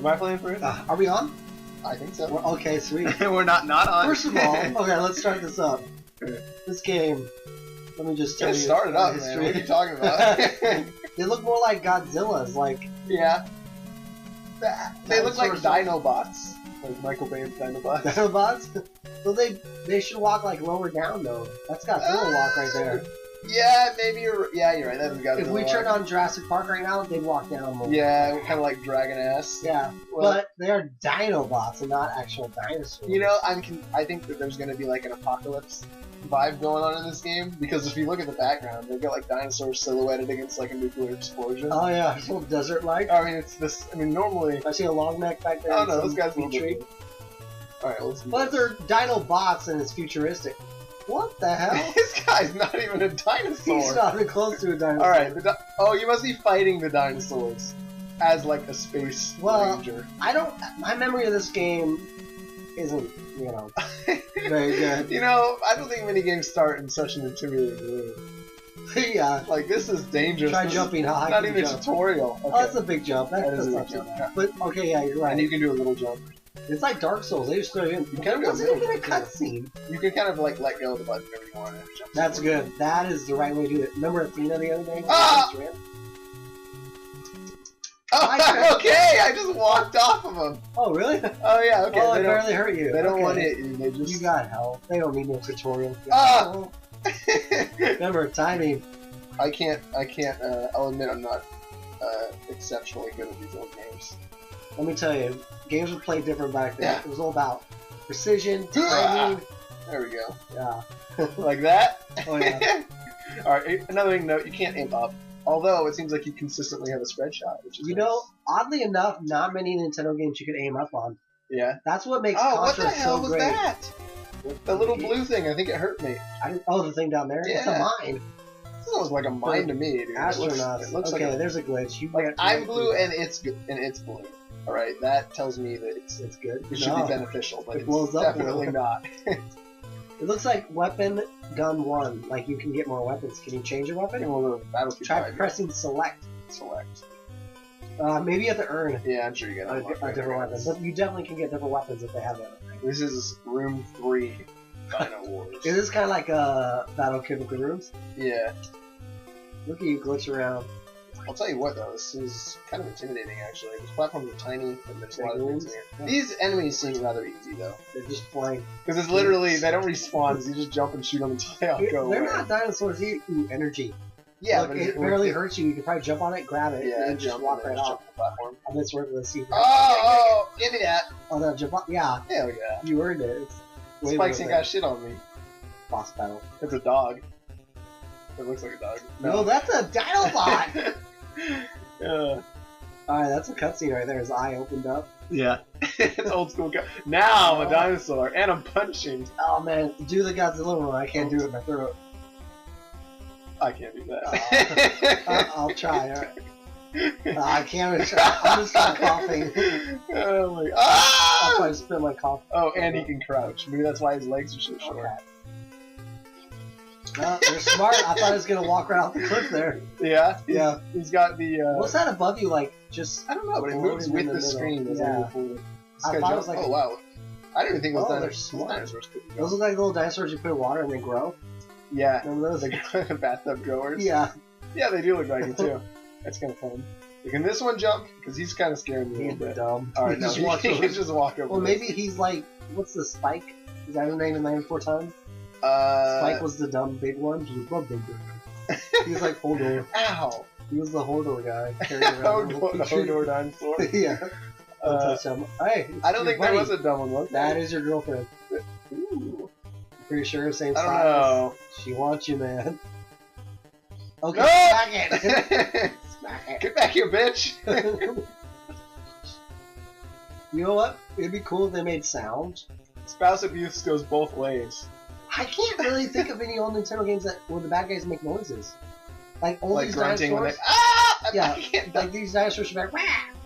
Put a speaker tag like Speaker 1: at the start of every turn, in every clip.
Speaker 1: Am I playing first?
Speaker 2: Are we on?
Speaker 1: I think so.
Speaker 2: Okay, sweet.
Speaker 1: We're not on.
Speaker 2: First of all, okay, let's start this up. This game, let me just tell you.
Speaker 1: Start it up, man. What are you talking about?
Speaker 2: They look more like Godzilla's, like...
Speaker 1: Yeah. They look like
Speaker 2: Dinosaurs.
Speaker 1: Dinobots. Like Michael Bay's Dinobots.
Speaker 2: Dinobots? Well, they should walk like lower down, though. That's Godzilla walk right there.
Speaker 1: Yeah, maybe you're right. That Godzilla
Speaker 2: If we turn on Jurassic Park right now, they'd walk down more.
Speaker 1: Yeah, kind of like dragon ass.
Speaker 2: Yeah,
Speaker 1: well,
Speaker 2: but they are Dinobots and not actual dinosaurs.
Speaker 1: You know, I think that there's going to be like an apocalypse vibe going on in this game, because if you look at the background, they've got like dinosaurs silhouetted against like a nuclear explosion.
Speaker 2: Oh yeah, it's a little desert-like.
Speaker 1: I mean, it's this. I mean, normally
Speaker 2: I see a long neck back there.
Speaker 1: Oh no, those guys will tree. All right, let's.
Speaker 2: But they're Dinobots and it's futuristic. What the hell?
Speaker 1: This guy's not even a dinosaur.
Speaker 2: He's not even close to a dinosaur.
Speaker 1: All right, oh, you must be fighting the dinosaurs as like a space ranger.
Speaker 2: I don't. My memory of this game isn't, you know, very good.
Speaker 1: You know, I don't think many games start in such an intimidating room.
Speaker 2: Yeah.
Speaker 1: Like, this is dangerous.
Speaker 2: Try jumping high.
Speaker 1: Not even a tutorial. Okay.
Speaker 2: Oh, that's a big jump. That's not too bad. But, okay, yeah, you're right.
Speaker 1: And you can do a little jump.
Speaker 2: It's like Dark Souls. They just throw you in.
Speaker 1: There
Speaker 2: wasn't even a cutscene.
Speaker 1: You can kind of, like, let go of the button whenever you want and jump.
Speaker 2: That's good. That is the right way to do it. Remember Athena the other day?
Speaker 1: Ah! Oh, okay! I just walked off of them.
Speaker 2: Oh, really?
Speaker 1: Oh, yeah, okay.
Speaker 2: Oh, they barely hurt you.
Speaker 1: They don't want to hit you. They just...
Speaker 2: You got help. They don't need no tutorial.
Speaker 1: Ah!
Speaker 2: Remember, timing.
Speaker 1: I can't, I'll admit I'm not exceptionally good at these old games.
Speaker 2: Let me tell you, games were played different back then.
Speaker 1: Yeah.
Speaker 2: It was all about precision, timing.
Speaker 1: There we go.
Speaker 2: Yeah.
Speaker 1: Like that?
Speaker 2: Oh, yeah.
Speaker 1: Alright, another note, you can't aim up. Although, it seems like you consistently have a spread shot, which is
Speaker 2: You
Speaker 1: nice.
Speaker 2: know, oddly enough, not many Nintendo games you could aim up on.
Speaker 1: Yeah.
Speaker 2: That's what makes
Speaker 1: Oh, what
Speaker 2: Contra
Speaker 1: the hell
Speaker 2: so
Speaker 1: was
Speaker 2: great.
Speaker 1: that? The little blue thing, I think it hurt me.
Speaker 2: Oh, the thing down there?
Speaker 1: Yeah.
Speaker 2: It's a mine.
Speaker 1: This looks like a mine to me, dude.
Speaker 2: Astronauts.
Speaker 1: It looks
Speaker 2: okay,
Speaker 1: like
Speaker 2: there's a glitch. You
Speaker 1: like
Speaker 2: can't
Speaker 1: I'm blue and it's blue. Alright, that tells me that
Speaker 2: It's good.
Speaker 1: it should be beneficial, but
Speaker 2: It blows
Speaker 1: it's
Speaker 2: up
Speaker 1: definitely not.
Speaker 2: It looks like weapon gun 1. Like you can get more weapons. Can you change your weapon? Try pressing select.
Speaker 1: Select.
Speaker 2: Maybe you have to earn
Speaker 1: Yeah, I'm sure you get
Speaker 2: a different weapon. But you definitely can get different weapons if they have that.
Speaker 1: This is room 3, Dynowarz.
Speaker 2: Is this kind of like a Battle Kid with the rooms?
Speaker 1: Yeah.
Speaker 2: Look at you glitch around.
Speaker 1: I'll tell you what though, this is kind of intimidating actually. These platforms are tiny, and there's a lot of things here.
Speaker 2: Yeah.
Speaker 1: These enemies seem rather easy though.
Speaker 2: They're just flying.
Speaker 1: Because it's literally, they don't respawn, so you just jump and shoot them until they all go
Speaker 2: They're
Speaker 1: away.
Speaker 2: not dinosaurs, they eat energy.
Speaker 1: Yeah,
Speaker 2: Look,
Speaker 1: but
Speaker 2: it barely hurts you. You can probably jump on it, grab it,
Speaker 1: Yeah,
Speaker 2: and just walk right off.
Speaker 1: the platform.
Speaker 2: On this work, let's see.
Speaker 1: Oh, give me that!
Speaker 2: Oh, no, jump off. Yeah,
Speaker 1: Hell yeah.
Speaker 2: you earned it. It's way
Speaker 1: Spikes
Speaker 2: worth
Speaker 1: ain't
Speaker 2: it.
Speaker 1: got shit on me.
Speaker 2: Boss battle.
Speaker 1: It's a dog. It looks like a dog.
Speaker 2: No, that's a Dinobot!
Speaker 1: Yeah.
Speaker 2: Alright, that's a cutscene right there. His eye opened up.
Speaker 1: Yeah. It's old school. Now I'm a dinosaur, and I'm punching.
Speaker 2: Oh man, do the Godzilla one. I can't do it in my throat.
Speaker 1: I can't do that.
Speaker 2: I'll try. Alright. I can't even try. I'm just start coughing.
Speaker 1: Oh my!
Speaker 2: I'll
Speaker 1: Ah!
Speaker 2: probably spit my cough.
Speaker 1: Oh, and he can crouch. Maybe that's why his legs are so short.
Speaker 2: Okay. No, they're smart. I thought I was gonna walk right off the cliff there.
Speaker 1: Yeah.
Speaker 2: Yeah.
Speaker 1: He's got the.
Speaker 2: What's that above you? Like just.
Speaker 1: I don't know, but it moves with the screen.
Speaker 2: Yeah. I thought it was like.
Speaker 1: Oh wow! I didn't even think it was
Speaker 2: they're smart.
Speaker 1: dinosaurs could go.
Speaker 2: Those look like little dinosaurs you put in water and they grow.
Speaker 1: Yeah.
Speaker 2: Remember those?
Speaker 1: Like bathtub growers.
Speaker 2: Yeah.
Speaker 1: Yeah, they do look like it too. That's kind of fun. Can this one jump? Because he's kind of scaring me a little
Speaker 2: He's
Speaker 1: bit.
Speaker 2: dumb.
Speaker 1: Alright, no, he can just walk over.
Speaker 2: Well, maybe he's like, what's the Spike? Is that his name in 94 Time? Spike was the dumb big one. He was the big one. He was like Hodor.
Speaker 1: Ow!
Speaker 2: He was the Hodor guy.
Speaker 1: The Hodor dinosaur.
Speaker 2: Yeah. Don't touch him. Hey,
Speaker 1: I don't think
Speaker 2: buddy.
Speaker 1: there was a dumb one, was there?
Speaker 2: That is your girlfriend.
Speaker 1: Ooh.
Speaker 2: Pretty sure same
Speaker 1: I
Speaker 2: size.
Speaker 1: don't know.
Speaker 2: She wants you, man. Okay,
Speaker 1: No!
Speaker 2: smack it. Smack it.
Speaker 1: Get back here, bitch!
Speaker 2: You know what? It'd be cool if they made sounds.
Speaker 1: Spouse abuse goes both ways.
Speaker 2: I can't really think of any old Nintendo games where the bad guys make noises. Like all
Speaker 1: Like
Speaker 2: these
Speaker 1: grunting when
Speaker 2: dinosaurs.
Speaker 1: they. Ah!
Speaker 2: Yeah,
Speaker 1: I can't.
Speaker 2: like these dinosaurs should be like, wah,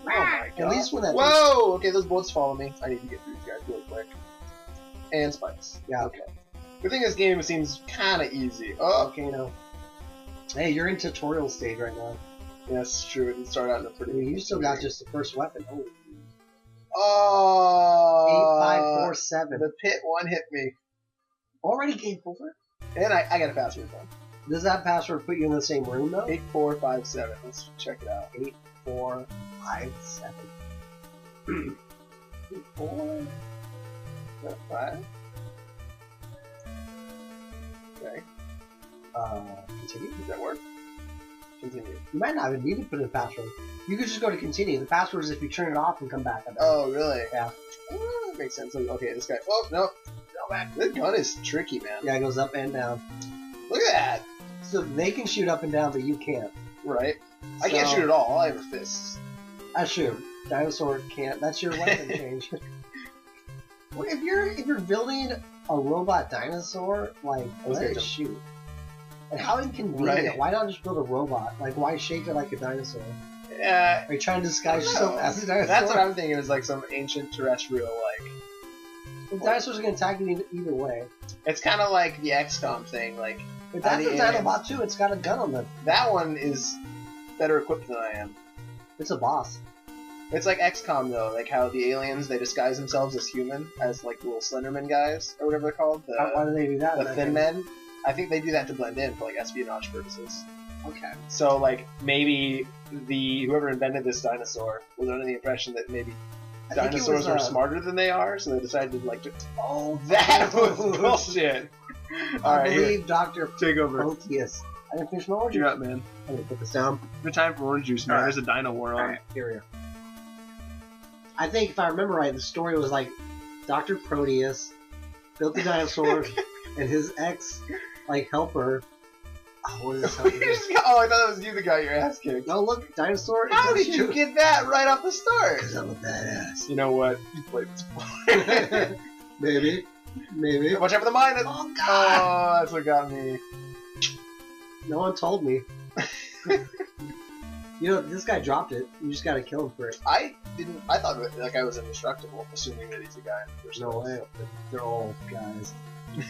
Speaker 2: wah.
Speaker 1: Oh my god.
Speaker 2: At least when that.
Speaker 1: Whoa! Okay, those bullets follow me. I need to get through these guys real quick. And spikes.
Speaker 2: Yeah.
Speaker 1: Okay. The thing this game seems kind of easy. Oh,
Speaker 2: Okay, no. Hey, you're in tutorial stage right now.
Speaker 1: yes, true. It didn't start out in a
Speaker 2: I
Speaker 1: pretty.
Speaker 2: mean, you still got just the first weapon. Oh.
Speaker 1: Oh.
Speaker 2: 8547.
Speaker 1: The pit one hit me.
Speaker 2: Already game over?
Speaker 1: And I got a password though.
Speaker 2: Does that password put you in the same room though?
Speaker 1: 8457. Let's check it out.
Speaker 2: 8457.
Speaker 1: 4. 5. Okay.
Speaker 2: Continue.
Speaker 1: Does that work? Continue.
Speaker 2: You might not even need to put in a password. You could just go to continue. The password is if you turn it off and come back.
Speaker 1: Oh, really?
Speaker 2: Yeah.
Speaker 1: That makes sense. Okay, this guy. Oh, no. Go back. This gun is tricky, man.
Speaker 2: Yeah, it goes up and down.
Speaker 1: Look at that.
Speaker 2: So they can shoot up and down, but you can't.
Speaker 1: Right. I can't shoot at all. All I have are fists.
Speaker 2: That's true. Dinosaur can't. That's your weapon change. Well, if you're building a robot dinosaur, like let it shoot. And how inconvenient!
Speaker 1: Right.
Speaker 2: Why not just build a robot? Like, why shake it like a dinosaur?
Speaker 1: Yeah.
Speaker 2: Are you trying to disguise yourself as a dinosaur?
Speaker 1: That's what I'm thinking. Is like some ancient terrestrial like.
Speaker 2: Well, dinosaurs are gonna attack you either way.
Speaker 1: It's kind of like the XCOM thing, like.
Speaker 2: But that's a Dinobot too. It's got a gun on it.
Speaker 1: That one is better equipped than I am.
Speaker 2: It's a boss.
Speaker 1: It's like XCOM though, like how the aliens they disguise themselves as human, as like little Slenderman guys or whatever they're called.
Speaker 2: Why do they do that?
Speaker 1: The Thin Men. I think they do that to blend in for like espionage purposes.
Speaker 2: Okay.
Speaker 1: So like maybe whoever invented this dinosaur was under the impression that maybe dinosaurs are smarter than they are, so they decided to like. Oh, that was bullshit. All right,
Speaker 2: believe Dr.
Speaker 1: Take over.
Speaker 2: Proteus. I didn't finish my orange juice.
Speaker 1: You're up, man.
Speaker 2: I'm gonna put this down.
Speaker 1: Good time for orange juice, man.
Speaker 2: Right.
Speaker 1: There's a Dynowarz on.
Speaker 2: Alright, here we go. I think if I remember right, the story was like Dr. Proteus built the dinosaur and his ex helper. Oh, what is this helper?
Speaker 1: Oh, I thought it was you that got your ass kicked.
Speaker 2: Oh, look, dinosaur.
Speaker 1: How did you get that right off the start?
Speaker 2: Because I'm a badass.
Speaker 1: You know what? You played this before.
Speaker 2: Maybe.
Speaker 1: Watch out for the mine.
Speaker 2: Oh, God.
Speaker 1: Oh, that's what got me.
Speaker 2: No one told me. You know, this guy dropped it. You just gotta kill him for it.
Speaker 1: I thought that guy was indestructible, assuming that he's a guy.
Speaker 2: There's no way. They're all guys.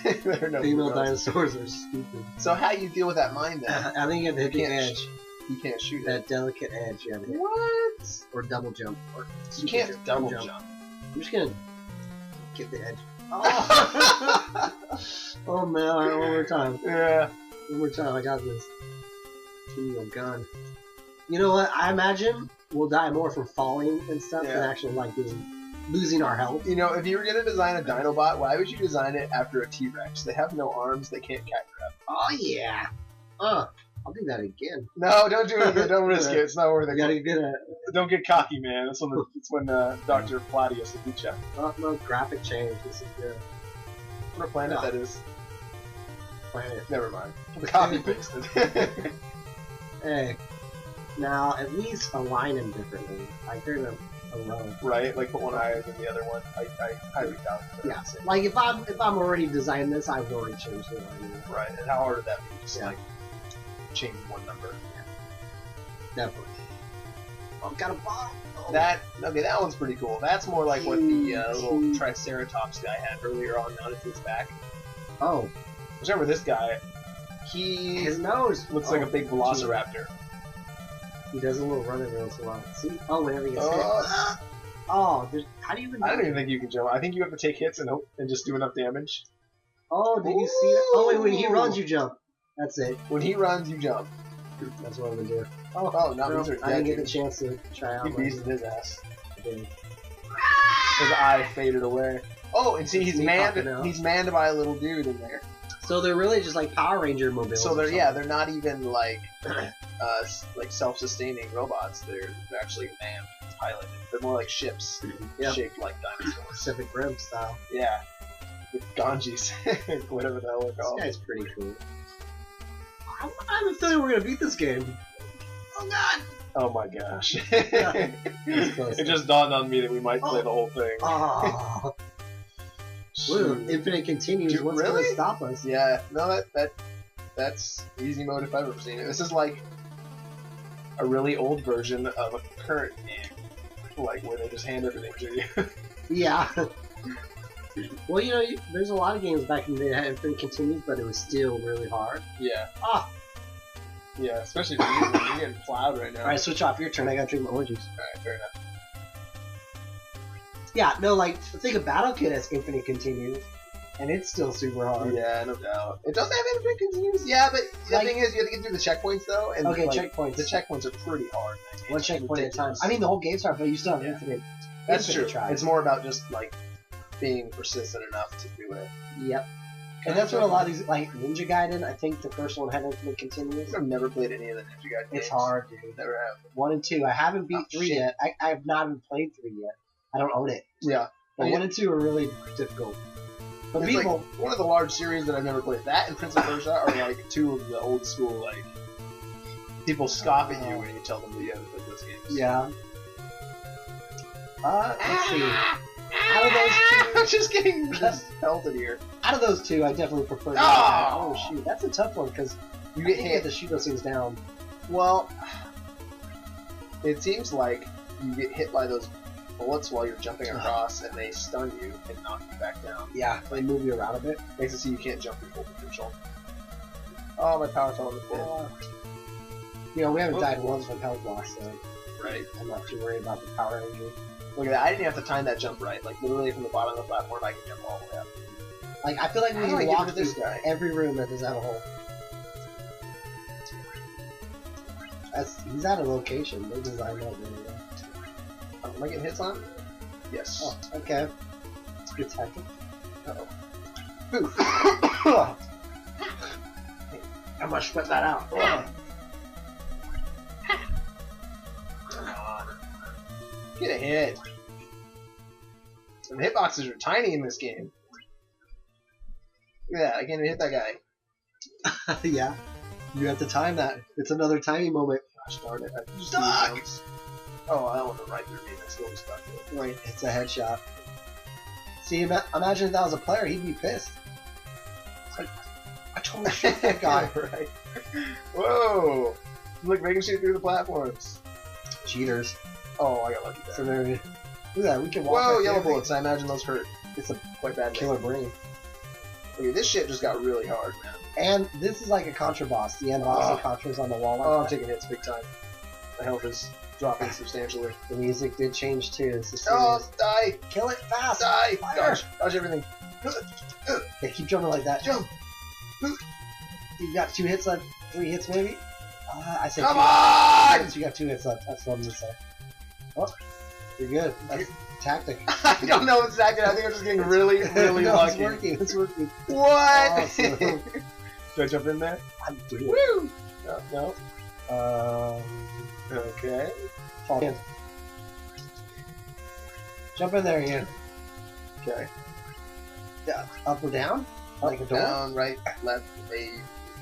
Speaker 1: No
Speaker 2: female dinosaurs are stupid.
Speaker 1: So how do you deal with that mine then?
Speaker 2: I think you have to hit the edge.
Speaker 1: You can't shoot
Speaker 2: that delicate edge. You have to hit.
Speaker 1: What?
Speaker 2: Or double jump. Or
Speaker 1: you can't double jump.
Speaker 2: I'm just gonna get the edge. Oh, oh man! All right, one more time.
Speaker 1: Yeah.
Speaker 2: One more time. I got this. Ooh, I'm gone. You know what? I imagine we'll die more from falling and stuff than actually losing our health.
Speaker 1: You know, if you were gonna design a Dinobot, why would you design it after a T-Rex? They have no arms. They can't cat grab.
Speaker 2: Oh yeah. I'll do that again.
Speaker 1: No, don't do it again. Don't risk it. It's not worth it.
Speaker 2: You gotta get good at it.
Speaker 1: Don't get cocky, man. That's when Dr. Platius will beat you.
Speaker 2: Oh, no graphic change. This is good.
Speaker 1: What a planet that is.
Speaker 2: Planet.
Speaker 1: Never mind. Copy pasted.
Speaker 2: Hey. Now, at least align them differently. Like they're in a row.
Speaker 1: Right? Like put one higher than the other one. I highly doubt it.
Speaker 2: Yeah. Like if I'm already designing this, I've already changed the alignment.
Speaker 1: Right. And how hard would that be? Just like change one number.
Speaker 2: Yeah. Definitely. Oh, got a bomb. Oh.
Speaker 1: That one's pretty cool. That's more like what the little Triceratops guy had earlier on mounted to his back.
Speaker 2: Oh.
Speaker 1: Remember this guy? His
Speaker 2: nose
Speaker 1: looks like a big velociraptor.
Speaker 2: He does a little running once in a while. See? Oh, whenever he gets hit. Oh, how do you even do
Speaker 1: I don't even think you can jump. I think you have to take hits and just do enough damage.
Speaker 2: Oh, did you see that? Oh, wait, when he runs, you jump. That's it.
Speaker 1: When he runs, you jump.
Speaker 2: That's what I'm going to do. Oh,
Speaker 1: no,
Speaker 2: I didn't get the chance to try out.
Speaker 1: He beasted his ass.
Speaker 2: I did.
Speaker 1: His eye faded away. Oh, and see, he's manned by a little dude in there.
Speaker 2: So they're really just like Power Ranger mobiles.
Speaker 1: So they're not even like self-sustaining robots. They're actually manned, piloted. They're more like ships shaped like dinosaurs.
Speaker 2: Pacific Rim style.
Speaker 1: Yeah, with Ganjis, whatever the hell they're called.
Speaker 2: This guy's pretty cool. I have a feeling we're gonna beat this game. Oh God!
Speaker 1: Oh my gosh! It just dawned on me that we might play the whole thing.
Speaker 2: Oh. Infinite continues. What's going to stop us?
Speaker 1: Yeah, no, that's easy mode if I've ever seen it. This is like a really old version of a current game, like where they just hand everything to you.
Speaker 2: Yeah. Well, you know, there's a lot of games back in the day that had infinite continues, but it was still really hard.
Speaker 1: Yeah.
Speaker 2: Ah.
Speaker 1: Yeah, especially for you. You're getting plowed right now.
Speaker 2: All right, switch off. Your turn. I got to drink my orange juice.
Speaker 1: All right, fair enough.
Speaker 2: Yeah, no, like, think of Battle Kid as infinite continues, and it's still super hard.
Speaker 1: Yeah, no doubt. It does have infinite continues. Yeah, but the thing is, you have to get through the checkpoints though. And
Speaker 2: okay,
Speaker 1: like,
Speaker 2: checkpoints.
Speaker 1: The checkpoints are pretty hard.
Speaker 2: One checkpoint at a time. I mean, the whole game's hard, but you still have infinite.
Speaker 1: That's
Speaker 2: infinite
Speaker 1: true.
Speaker 2: Tries.
Speaker 1: It's more about just like being persistent enough to do it.
Speaker 2: Yep. And that's what a lot of these, like Ninja Gaiden, I think the first one had infinite continues.
Speaker 1: I've never played any of the Ninja Gaiden games.
Speaker 2: It's hard, dude.
Speaker 1: Never have.
Speaker 2: 1 and 2. I haven't beat 3
Speaker 1: shit.
Speaker 2: yet. I have not even played 3 yet. I don't own it.
Speaker 1: Yeah.
Speaker 2: But 1 and 2 are really difficult. But
Speaker 1: It's
Speaker 2: people,
Speaker 1: like one of the large series that I've never played. That and Prince of Persia are like two of the old school, like, people scoff at you when you tell them that you haven't played those games.
Speaker 2: yeah. Let's see. Out of those two,
Speaker 1: I'm just getting just pelted here.
Speaker 2: out of those two, I definitely prefer.
Speaker 1: Oh!
Speaker 2: Oh shoot, that's a tough one because
Speaker 1: You
Speaker 2: you
Speaker 1: get
Speaker 2: get
Speaker 1: hit.
Speaker 2: to shoot those things down.
Speaker 1: Well, it seems like you get hit by those bullets while you're jumping across, and they stun you and knock you back down.
Speaker 2: Yeah, they move you around a bit.
Speaker 1: Makes it so you can't jump your full potential. Oh, my power fell on the pit.
Speaker 2: You know, we haven't died once from health loss, so
Speaker 1: Right.
Speaker 2: I'm not too worried about the power energy.
Speaker 1: Look at that. I didn't have to time that jump right. Like, literally from the bottom of the platform, I can jump all the way up.
Speaker 2: Like, I feel like we
Speaker 1: How do I
Speaker 2: need to
Speaker 1: get
Speaker 2: walk
Speaker 1: rid of this
Speaker 2: through
Speaker 1: guy?
Speaker 2: every room that doesn't have a hole. He's at a location. They designed that really well.
Speaker 1: Am I getting hits on? Yes.
Speaker 2: Oh, okay. It's good tactic.
Speaker 1: Uh-oh.
Speaker 2: How much spit that out?
Speaker 1: Come on. Get a hit. And the hitboxes are tiny in this game. Look at that. I can't even hit that guy.
Speaker 2: Yeah. You have to time that. It's another timing moment.
Speaker 1: Gosh darn it. I just
Speaker 2: Stuck!
Speaker 1: jumps. Oh, that went right through me. I still was stuck.
Speaker 2: Right, it's a headshot. See, imagine if that was a player, he'd be pissed. It's like, I totally shot that guy.
Speaker 1: Right. Whoa! Look, they can shoot through the platforms.
Speaker 2: Cheaters.
Speaker 1: Oh, I got lucky there.
Speaker 2: So there, look at that, we can walk
Speaker 1: Whoa,
Speaker 2: right
Speaker 1: yellow
Speaker 2: there.
Speaker 1: bullets. I imagine those hurt.
Speaker 2: It's a
Speaker 1: Quite bad.
Speaker 2: killer brain.
Speaker 1: Okay, this shit just got really hard, man.
Speaker 2: And this is like a Contra boss. The end boss of Contra's on the wall. Like
Speaker 1: Oh, I'm
Speaker 2: that.
Speaker 1: taking hits big time. My health is dropping substantially.
Speaker 2: The music did change too. It's just
Speaker 1: Oh, die!
Speaker 2: kill it fast!
Speaker 1: Die!
Speaker 2: Fire!
Speaker 1: Dodge! Dodge everything.
Speaker 2: Yeah, keep jumping like that.
Speaker 1: Jump!
Speaker 2: You got 2 hits left. 3 hits maybe? I said
Speaker 1: Come
Speaker 2: 2
Speaker 1: on!
Speaker 2: hits. You got 2 hits left. That's what I'm gonna say. Oh, you're good. That's tactic.
Speaker 1: I don't know exactly. I think I'm just getting really, really
Speaker 2: no,
Speaker 1: lucky.
Speaker 2: It's working. It's working.
Speaker 1: What?
Speaker 2: Awesome.
Speaker 1: Do I jump in there?
Speaker 2: I'm doing it.
Speaker 1: Woo! No. Okay.
Speaker 2: Fall in. Jump in there again.
Speaker 1: Okay.
Speaker 2: Yeah. Up or down? Like a door?
Speaker 1: Down, right, left, A,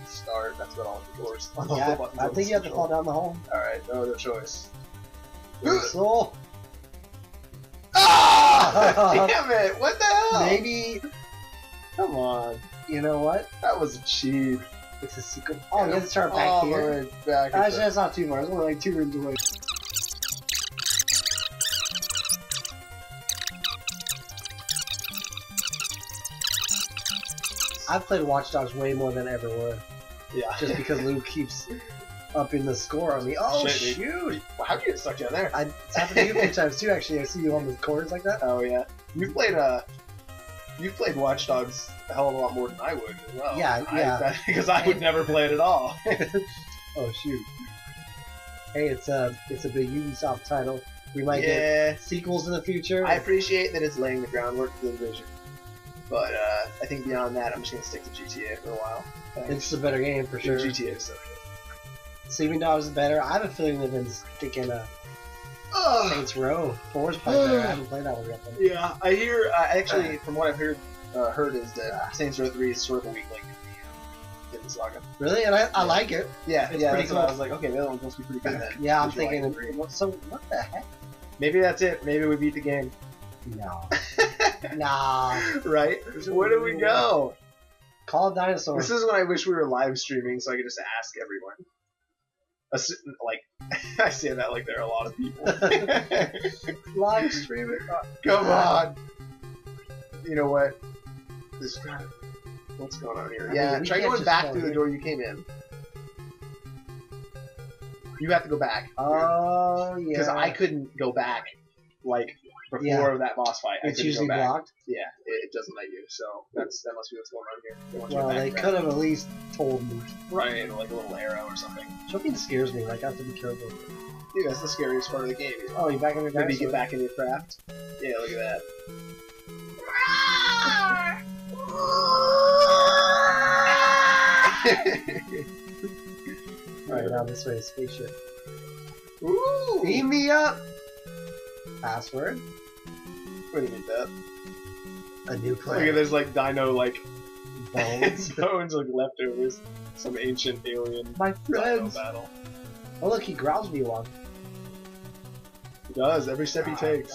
Speaker 1: start. That's what all the doors.
Speaker 2: Yeah, I think you have to fall down the hole.
Speaker 1: Alright, no other choice.
Speaker 2: So,
Speaker 1: Ah! Damn it! What the hell?
Speaker 2: maybe,
Speaker 1: Come on.
Speaker 2: you know what?
Speaker 1: That was cheap.
Speaker 2: It's a secret. Oh, you have to start back
Speaker 1: All the
Speaker 2: here?
Speaker 1: way back.
Speaker 2: Actually, that's not too far. It's only like 2 rooms away. I've played Watch Dogs way more than I ever would.
Speaker 1: Yeah.
Speaker 2: Just because Luke keeps upping the score on me. Oh,
Speaker 1: Shit, dude.
Speaker 2: shoot!
Speaker 1: Well, how'd you get stuck down there?
Speaker 2: It's happened to you a few times too, actually. I see you on the corners like that.
Speaker 1: Oh yeah. You've played Watch Dogs a hell of a lot more than I would as well.
Speaker 2: Yeah.
Speaker 1: Because I would never play it at all.
Speaker 2: Oh, shoot. Hey, it's a big Ubisoft title. We might get
Speaker 1: Yeah.
Speaker 2: sequels in the future.
Speaker 1: I appreciate that it's laying the groundwork for the Division. But I think beyond that, I'm just going to stick to GTA for a while.
Speaker 2: It's a better game for sure.
Speaker 1: GTA is so good.
Speaker 2: Sleeping Dogs is better. I have a feeling they've been sticking
Speaker 1: Ugh.
Speaker 2: Saints Row. 4's probably better. I haven't played that one yet. Though.
Speaker 1: Yeah, I hear, actually, from what I've heard is that Saints Row 3 is sort of a weak link in the saga.
Speaker 2: Really? And I like it.
Speaker 1: Yeah,
Speaker 2: It's
Speaker 1: yeah,
Speaker 2: pretty
Speaker 1: that's what I
Speaker 2: cool.
Speaker 1: was like, okay, the other one's supposed to be pretty good then.
Speaker 2: Yeah, I'm
Speaker 1: Did you
Speaker 2: thinking.
Speaker 1: like it?
Speaker 2: So, what the heck?
Speaker 1: Maybe that's it. Maybe we beat the game.
Speaker 2: No. Nah.
Speaker 1: Right? Where do we go?
Speaker 2: Call it Dinosaurs.
Speaker 1: This is when I wish we were live streaming so I could just ask everyone. Like, I say that like there are a lot of people.
Speaker 2: Live stream it.
Speaker 1: Come on! You know what? This what's going on here?
Speaker 2: I
Speaker 1: Yeah,
Speaker 2: mean, we
Speaker 1: try
Speaker 2: can't
Speaker 1: going
Speaker 2: just
Speaker 1: back
Speaker 2: go
Speaker 1: through the
Speaker 2: here.
Speaker 1: door you came in. You have to go back.
Speaker 2: Oh, yeah.
Speaker 1: Because I couldn't go back like before that boss fight. I
Speaker 2: It's
Speaker 1: couldn't
Speaker 2: usually
Speaker 1: go back.
Speaker 2: blocked.
Speaker 1: Yeah, it doesn't let you. So that must be what's going on here. They want you
Speaker 2: Well,
Speaker 1: to
Speaker 2: they
Speaker 1: backtrack.
Speaker 2: could have at least told me.
Speaker 1: Right, like a little arrow or something.
Speaker 2: Jumping scares me. Like I have to be careful.
Speaker 1: Dude, that's the scariest part of the game.
Speaker 2: Oh, you back in your
Speaker 1: Maybe
Speaker 2: dinosaur?
Speaker 1: get back in your craft. Yeah, look at that.
Speaker 2: Alright, now this way, spaceship.
Speaker 1: Ooh!
Speaker 2: Beam me up! Password?
Speaker 1: What do you mean that?
Speaker 2: A new
Speaker 1: Look at
Speaker 2: planet.
Speaker 1: there's like dino like
Speaker 2: Bones.
Speaker 1: bones like leftovers. Some ancient alien
Speaker 2: My
Speaker 1: dino
Speaker 2: friends!
Speaker 1: battle.
Speaker 2: Oh look, he growls me one.
Speaker 1: He does, every step he takes.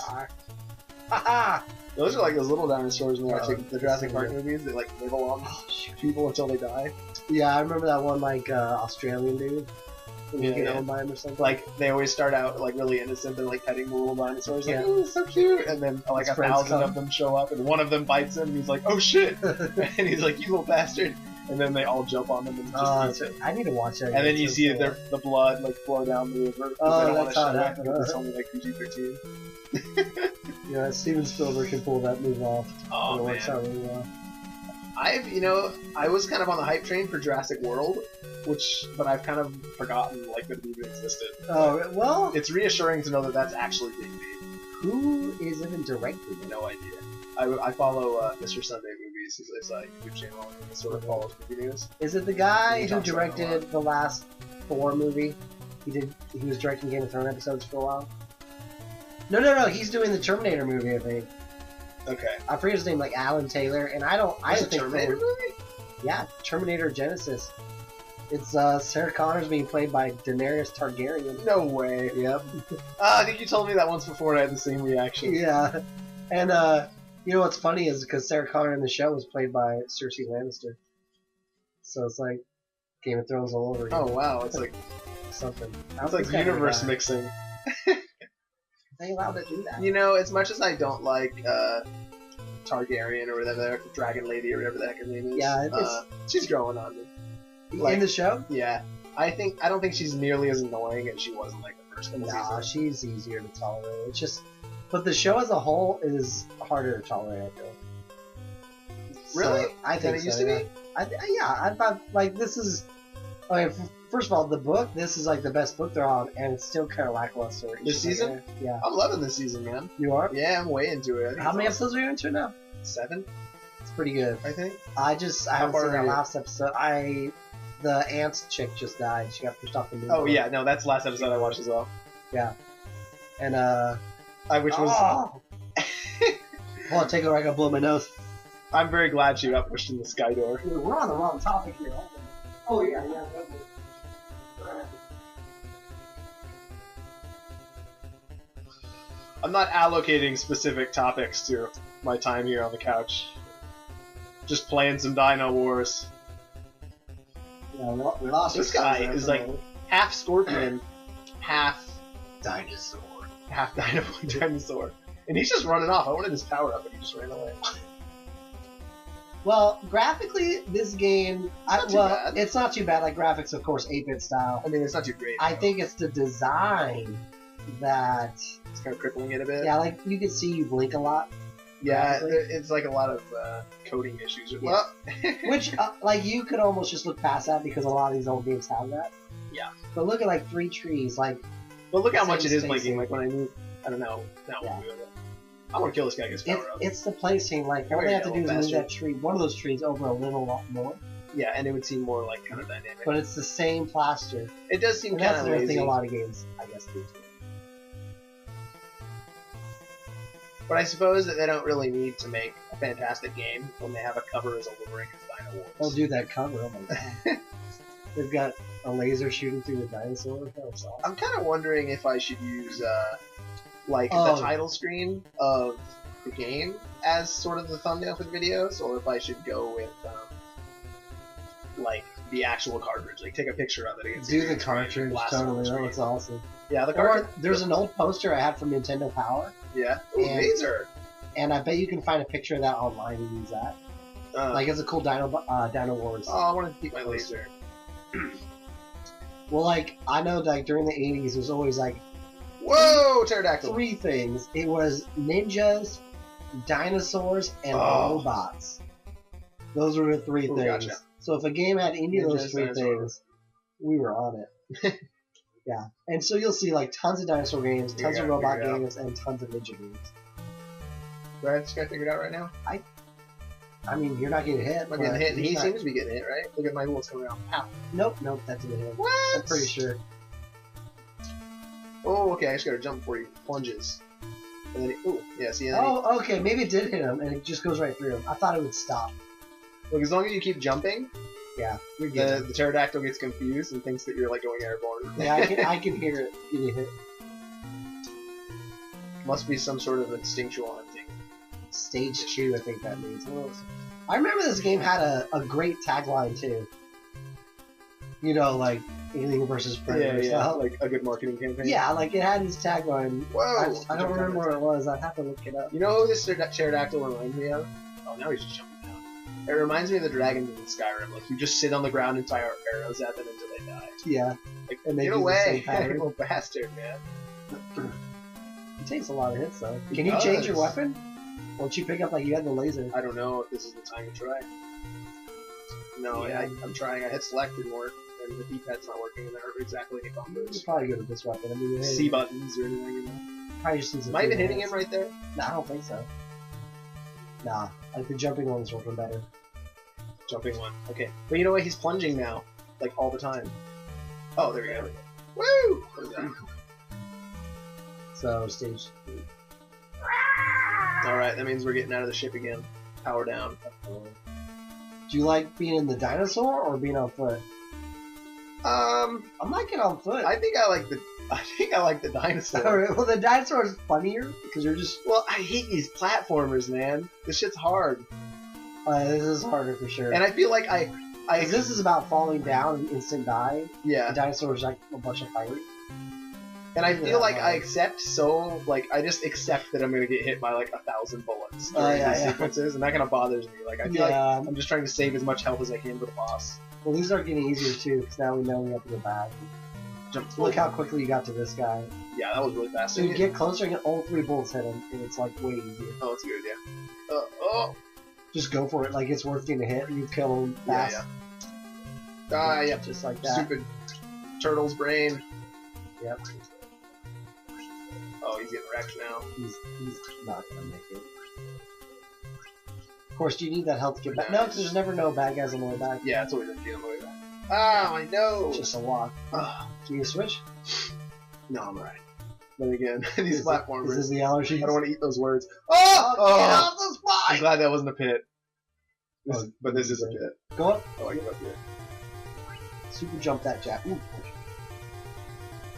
Speaker 2: Haha!
Speaker 1: Those are like those little dinosaurs in
Speaker 2: Oh,
Speaker 1: the Jurassic Park
Speaker 2: yeah.
Speaker 1: movies that like nibble on people until they die.
Speaker 2: Yeah, I remember that one like Australian dude. And you
Speaker 1: Yeah,
Speaker 2: get
Speaker 1: yeah.
Speaker 2: owned by him or something.
Speaker 1: Like they always start out like really innocent and like petting the little dinosaurs, like
Speaker 2: Yeah.
Speaker 1: oh so cute, and then like
Speaker 2: His
Speaker 1: a
Speaker 2: friends
Speaker 1: 1,000
Speaker 2: come.
Speaker 1: of them show up, and one of them bites him, and he's like oh shit, and he's like you little bastard, and then they all jump on him and just eat it.
Speaker 2: I need to watch that.
Speaker 1: And then you
Speaker 2: It's
Speaker 1: see
Speaker 2: so cool.
Speaker 1: the blood like flow down the river. 'Cause
Speaker 2: Oh,
Speaker 1: they don't want
Speaker 2: that's
Speaker 1: to
Speaker 2: how
Speaker 1: show
Speaker 2: it
Speaker 1: it
Speaker 2: happened,
Speaker 1: because it's
Speaker 2: huh?
Speaker 1: only like PG-13.
Speaker 2: Yeah, Steven Spielberg can pull that move off.
Speaker 1: Oh
Speaker 2: And it works
Speaker 1: man,
Speaker 2: out really well.
Speaker 1: I was kind of on the hype train for Jurassic World, but I've kind of forgotten like that it even existed.
Speaker 2: Oh, well,
Speaker 1: It's reassuring to know that that's actually being made.
Speaker 2: who is even directing it?
Speaker 1: No idea. I follow Mr. Sunday Movies. It's a YouTube channel and he sort of follows movie news.
Speaker 2: Is it the guy
Speaker 1: He
Speaker 2: who
Speaker 1: talks about it a
Speaker 2: directed the last Thor movie? He was directing Game of Thrones episodes for a while. No, he's doing the Terminator movie, I think.
Speaker 1: Okay.
Speaker 2: I forget his name, like Alan Taylor, and I don't
Speaker 1: There's a
Speaker 2: think
Speaker 1: Terminator
Speaker 2: Thor-
Speaker 1: movie?
Speaker 2: Yeah, Terminator Genesis. It's Sarah Connor's being played by Daenerys Targaryen.
Speaker 1: No way.
Speaker 2: Yep.
Speaker 1: I think you told me that once before and I had the same reaction.
Speaker 2: Yeah, and you know what's funny is because Sarah Connor in the show was played by Cersei Lannister, so it's like Game of Thrones all over again.
Speaker 1: Oh wow, it's like
Speaker 2: Something.
Speaker 1: it's like universe mixing.
Speaker 2: Are they allowed to do that?
Speaker 1: You know, as much as I don't like Targaryen or whatever, Dragon Lady or whatever the heck her name is,
Speaker 2: Yeah, it's-
Speaker 1: she's growing on me.
Speaker 2: In the show?
Speaker 1: Yeah, I don't think she's nearly as annoying as she was in like the first couple
Speaker 2: Nah,
Speaker 1: seasons.
Speaker 2: she's easier to tolerate. It's just, but the show as a whole is harder to tolerate. I feel.
Speaker 1: Really?
Speaker 2: So, I think
Speaker 1: Than it used
Speaker 2: so,
Speaker 1: to
Speaker 2: yeah.
Speaker 1: be?
Speaker 2: I thought like this is. I mean, first of all, the book. This is like the best book they're on, and it's still kind of lackluster. It's
Speaker 1: This
Speaker 2: just like,
Speaker 1: season?
Speaker 2: yeah.
Speaker 1: I'm loving this season, man.
Speaker 2: You are.
Speaker 1: Yeah, I'm way into it. I think
Speaker 2: How
Speaker 1: it's
Speaker 2: many
Speaker 1: awesome.
Speaker 2: episodes are you into now?
Speaker 1: 7,
Speaker 2: It's pretty good.
Speaker 1: I think.
Speaker 2: I haven't
Speaker 1: far
Speaker 2: seen
Speaker 1: are
Speaker 2: that
Speaker 1: you?
Speaker 2: last episode. The ants chick just died. She got pushed off the moon.
Speaker 1: Oh yeah, no, that's the last episode I watched as well.
Speaker 2: And
Speaker 1: Which was
Speaker 2: oh! Hold on, take it or I gotta blow my nose.
Speaker 1: I'm very glad she got pushed in the sky door.
Speaker 2: We're on the wrong topic here. Oh yeah.
Speaker 1: I'm not allocating specific topics to my time here on the couch. Just playing some Dynowarz.
Speaker 2: Yeah, we lost
Speaker 1: This
Speaker 2: your
Speaker 1: guy
Speaker 2: son there
Speaker 1: is
Speaker 2: for a
Speaker 1: like-
Speaker 2: moment.
Speaker 1: Half scorpion, half
Speaker 2: dinosaur.
Speaker 1: dinosaur. And he's just running off. I wanted his power up, but he just ran away.
Speaker 2: Well, graphically, this game,
Speaker 1: not too bad.
Speaker 2: it's not too bad. Like graphics, of course, 8-bit style.
Speaker 1: I mean, it's not too great.
Speaker 2: I
Speaker 1: though.
Speaker 2: think it's the design that,
Speaker 1: it's kind of crippling it a bit.
Speaker 2: yeah, like you can see you blink a lot.
Speaker 1: Yeah,
Speaker 2: graphically.
Speaker 1: it's like a lot of coding issues.
Speaker 2: Yeah.
Speaker 1: Well,
Speaker 2: Which, like, you could almost just look past that because a lot of these old games have that.
Speaker 1: Yeah.
Speaker 2: But look at like 3 trees, like
Speaker 1: but look how much it
Speaker 2: Same
Speaker 1: is
Speaker 2: spacing.
Speaker 1: blinking. Like when I move, I don't know. Now
Speaker 2: Yeah.
Speaker 1: we'll do it. I want to kill this guy. Get his power up.
Speaker 2: it's the placing. Like
Speaker 1: Come
Speaker 2: all they
Speaker 1: here,
Speaker 2: have to
Speaker 1: you
Speaker 2: do is
Speaker 1: little
Speaker 2: move that tree, one of those trees, over a little lot more.
Speaker 1: Yeah, and it would seem more like kind of dynamic.
Speaker 2: But it's the same plaster,
Speaker 1: It does seem
Speaker 2: and
Speaker 1: kind
Speaker 2: that's
Speaker 1: of
Speaker 2: another
Speaker 1: lazy.
Speaker 2: thing a lot of games, I guess, do too.
Speaker 1: But I suppose that they don't really need to make a fantastic game when they have a cover as alluring as Dynowarz.
Speaker 2: They'll do that cover. Oh my god! They've got a laser shooting through the dinosaur. That's awesome.
Speaker 1: I'm kind of wondering if I should use like
Speaker 2: Oh.
Speaker 1: the title screen of the game as sort of the thumbnail for the videos, or if I should go with like the actual cartridge, like take a picture of it against
Speaker 2: Do
Speaker 1: the
Speaker 2: the
Speaker 1: green screen and
Speaker 2: cartridge,
Speaker 1: blast it on the
Speaker 2: totally. That
Speaker 1: screen.
Speaker 2: looks awesome.
Speaker 1: Yeah, the
Speaker 2: Or
Speaker 1: cartridge.
Speaker 2: there's an old poster I had from Nintendo Power,
Speaker 1: Yeah. Ooh,
Speaker 2: and-
Speaker 1: laser.
Speaker 2: and I bet you can find a picture of that online and use that. Like it's a cool Dynowarz.
Speaker 1: oh, I want to keep my laser.
Speaker 2: Well, like I know, like during the '80s, there's always like
Speaker 1: Whoa, pterodactyl.
Speaker 2: 3 things. It was ninjas, dinosaurs, and robots. Those were the 3 things.
Speaker 1: Gotcha.
Speaker 2: So if a game had any of those
Speaker 1: Ninjas,
Speaker 2: 3
Speaker 1: dinosaurs.
Speaker 2: things, we were on it. Yeah. And so you'll see like tons of dinosaur games, tons of robot games, and tons of ninja games.
Speaker 1: Do I have this guy figured out right now?
Speaker 2: I mean, you're not getting hit.
Speaker 1: I'm getting hit, and he seems to be getting hit, right? Look at my bullets coming out. Ow.
Speaker 2: Nope, that didn't hit.
Speaker 1: What?
Speaker 2: I'm pretty sure.
Speaker 1: Oh, okay, I just gotta jump before he plunges. And then ooh, yeah, see?
Speaker 2: Oh, okay, maybe it did hit him, and it just goes right through him. I thought it would stop.
Speaker 1: Look, as long as you keep jumping,
Speaker 2: yeah, you're good.
Speaker 1: The pterodactyl gets confused and thinks that you're like going airborne.
Speaker 2: Yeah, I can hear it getting hit.
Speaker 1: Must be some sort of instinctual hunting.
Speaker 2: Stage 2, I think that means. I remember this game had a great tagline too. You know, like Alien versus Predator style.
Speaker 1: Like a good marketing campaign.
Speaker 2: Yeah, like it had this tagline.
Speaker 1: Whoa!
Speaker 2: I don't remember what it was. I'd have to look it up.
Speaker 1: You know who this pterodactyl reminds me of? Oh, now he's just jumping down. It reminds me of the dragons in Skyrim. Like you just sit on the ground and fire arrows at them until they die.
Speaker 2: Yeah.
Speaker 1: Like,
Speaker 2: and they
Speaker 1: get
Speaker 2: do
Speaker 1: away,
Speaker 2: the same
Speaker 1: you little bastard, man.
Speaker 2: He takes a lot of hits though.
Speaker 1: He
Speaker 2: Can you
Speaker 1: does.
Speaker 2: change your weapon? Won't you pick up like you had the laser?
Speaker 1: I don't know if this is the time to try. No,
Speaker 2: Yeah.
Speaker 1: I'm trying. I hit select didn't work, and the D-pad's not working, and there aren't exactly any
Speaker 2: You're
Speaker 1: combos.
Speaker 2: probably good with this weapon. I mean,
Speaker 1: C buttons or anything, you know.
Speaker 2: probably just needs
Speaker 1: Am I even hitting him right there?
Speaker 2: Nah, I don't think so. Nah, like the jumping one's working better.
Speaker 1: Jumping one. Okay. But you know what? He's plunging now. Like, all the time. Oh, there we go. Woo! What was that?
Speaker 2: So, stage 3.
Speaker 1: Alright, that means we're getting out of the ship again. Power down.
Speaker 2: Do you like being in the dinosaur or being on foot? I like it on foot.
Speaker 1: I think I like the dinosaur.
Speaker 2: Alright, well, the dinosaur is funnier because you're just.
Speaker 1: Well, I hate these platformers, man. This shit's hard.
Speaker 2: This is harder for sure.
Speaker 1: And I feel like I
Speaker 2: 'Cause this is about falling down and instant die.
Speaker 1: yeah.
Speaker 2: The dinosaur is like a bunch of fire.
Speaker 1: And I feel like I just accept that I'm gonna get hit by like 1,000 bullets during these sequences, and that kind of bothers me. Like I feel like I'm just trying to save as much health as I can for the boss.
Speaker 2: Well, these are getting easier too, because now we know we have to go back.
Speaker 1: Jump.
Speaker 2: Look how quickly you got to this guy.
Speaker 1: Yeah, that was really fast.
Speaker 2: So you get closer and all 3 bullets hit him, and it's like way easier.
Speaker 1: Oh, that's a good idea. Oh.
Speaker 2: Just go for it, like it's worth getting a hit, and you kill him fast.
Speaker 1: Yeah.
Speaker 2: Just like that.
Speaker 1: Stupid turtle's brain.
Speaker 2: Yep.
Speaker 1: Oh, he's getting wrecked now.
Speaker 2: He's not gonna make it. Of course, do you need that health to get back? No, because there's never no bad guys on the way back.
Speaker 1: Yeah, it's always a few on the way back. Ah, I know.
Speaker 2: It's just a walk. Do you switch?
Speaker 1: No, I'm alright. Then again, these platformers.
Speaker 2: Is this the allergy?
Speaker 1: I don't want to eat those words.
Speaker 2: Oh, get off the spot!
Speaker 1: I'm glad that wasn't a pit. But this is a pit.
Speaker 2: Go up.
Speaker 1: Oh, I get up here.
Speaker 2: Super jump that jack. Ooh.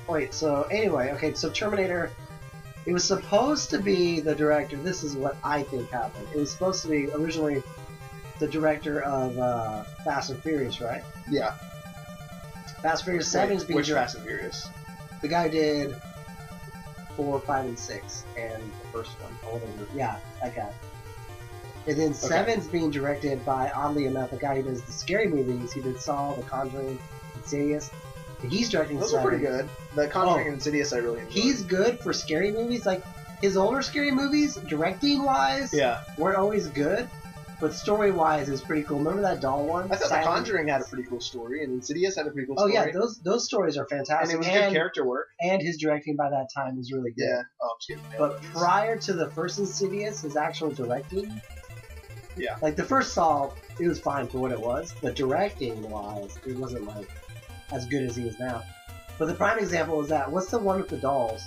Speaker 2: Wait, so anyway, okay, so Terminator, it was supposed to be the director, this is what I think happened. It was supposed to be originally the director of Fast and Furious, right?
Speaker 1: Yeah.
Speaker 2: Fast and Furious 7 is being
Speaker 1: Which Fast and Furious?
Speaker 2: The guy did 4, 5, and 6, and the first one, or whatever. Yeah, that guy. And then 7's being directed by, oddly enough, a guy who does the scary movies. He did Saw, The Conjuring, Insidious. And he's directing
Speaker 1: Those
Speaker 2: 7.
Speaker 1: are pretty good. The Conjuring and Insidious I really enjoy.
Speaker 2: He's good for scary movies. Like, his older scary movies, directing-wise, weren't always good. But story-wise, it's pretty cool. Remember that doll one?
Speaker 1: I thought The Conjuring had a pretty cool story, and Insidious had a pretty cool story.
Speaker 2: Oh, yeah, those stories are fantastic.
Speaker 1: And it was good character work.
Speaker 2: And his directing by that time was really good.
Speaker 1: Yeah. Oh, I'm just kidding.
Speaker 2: But prior to the first Insidious, his actual directing...
Speaker 1: Yeah.
Speaker 2: Like, the first Saw, it was fine for what it was. But directing-wise, it wasn't, like, as good as he is now. But the prime example is that. What's the one with the dolls?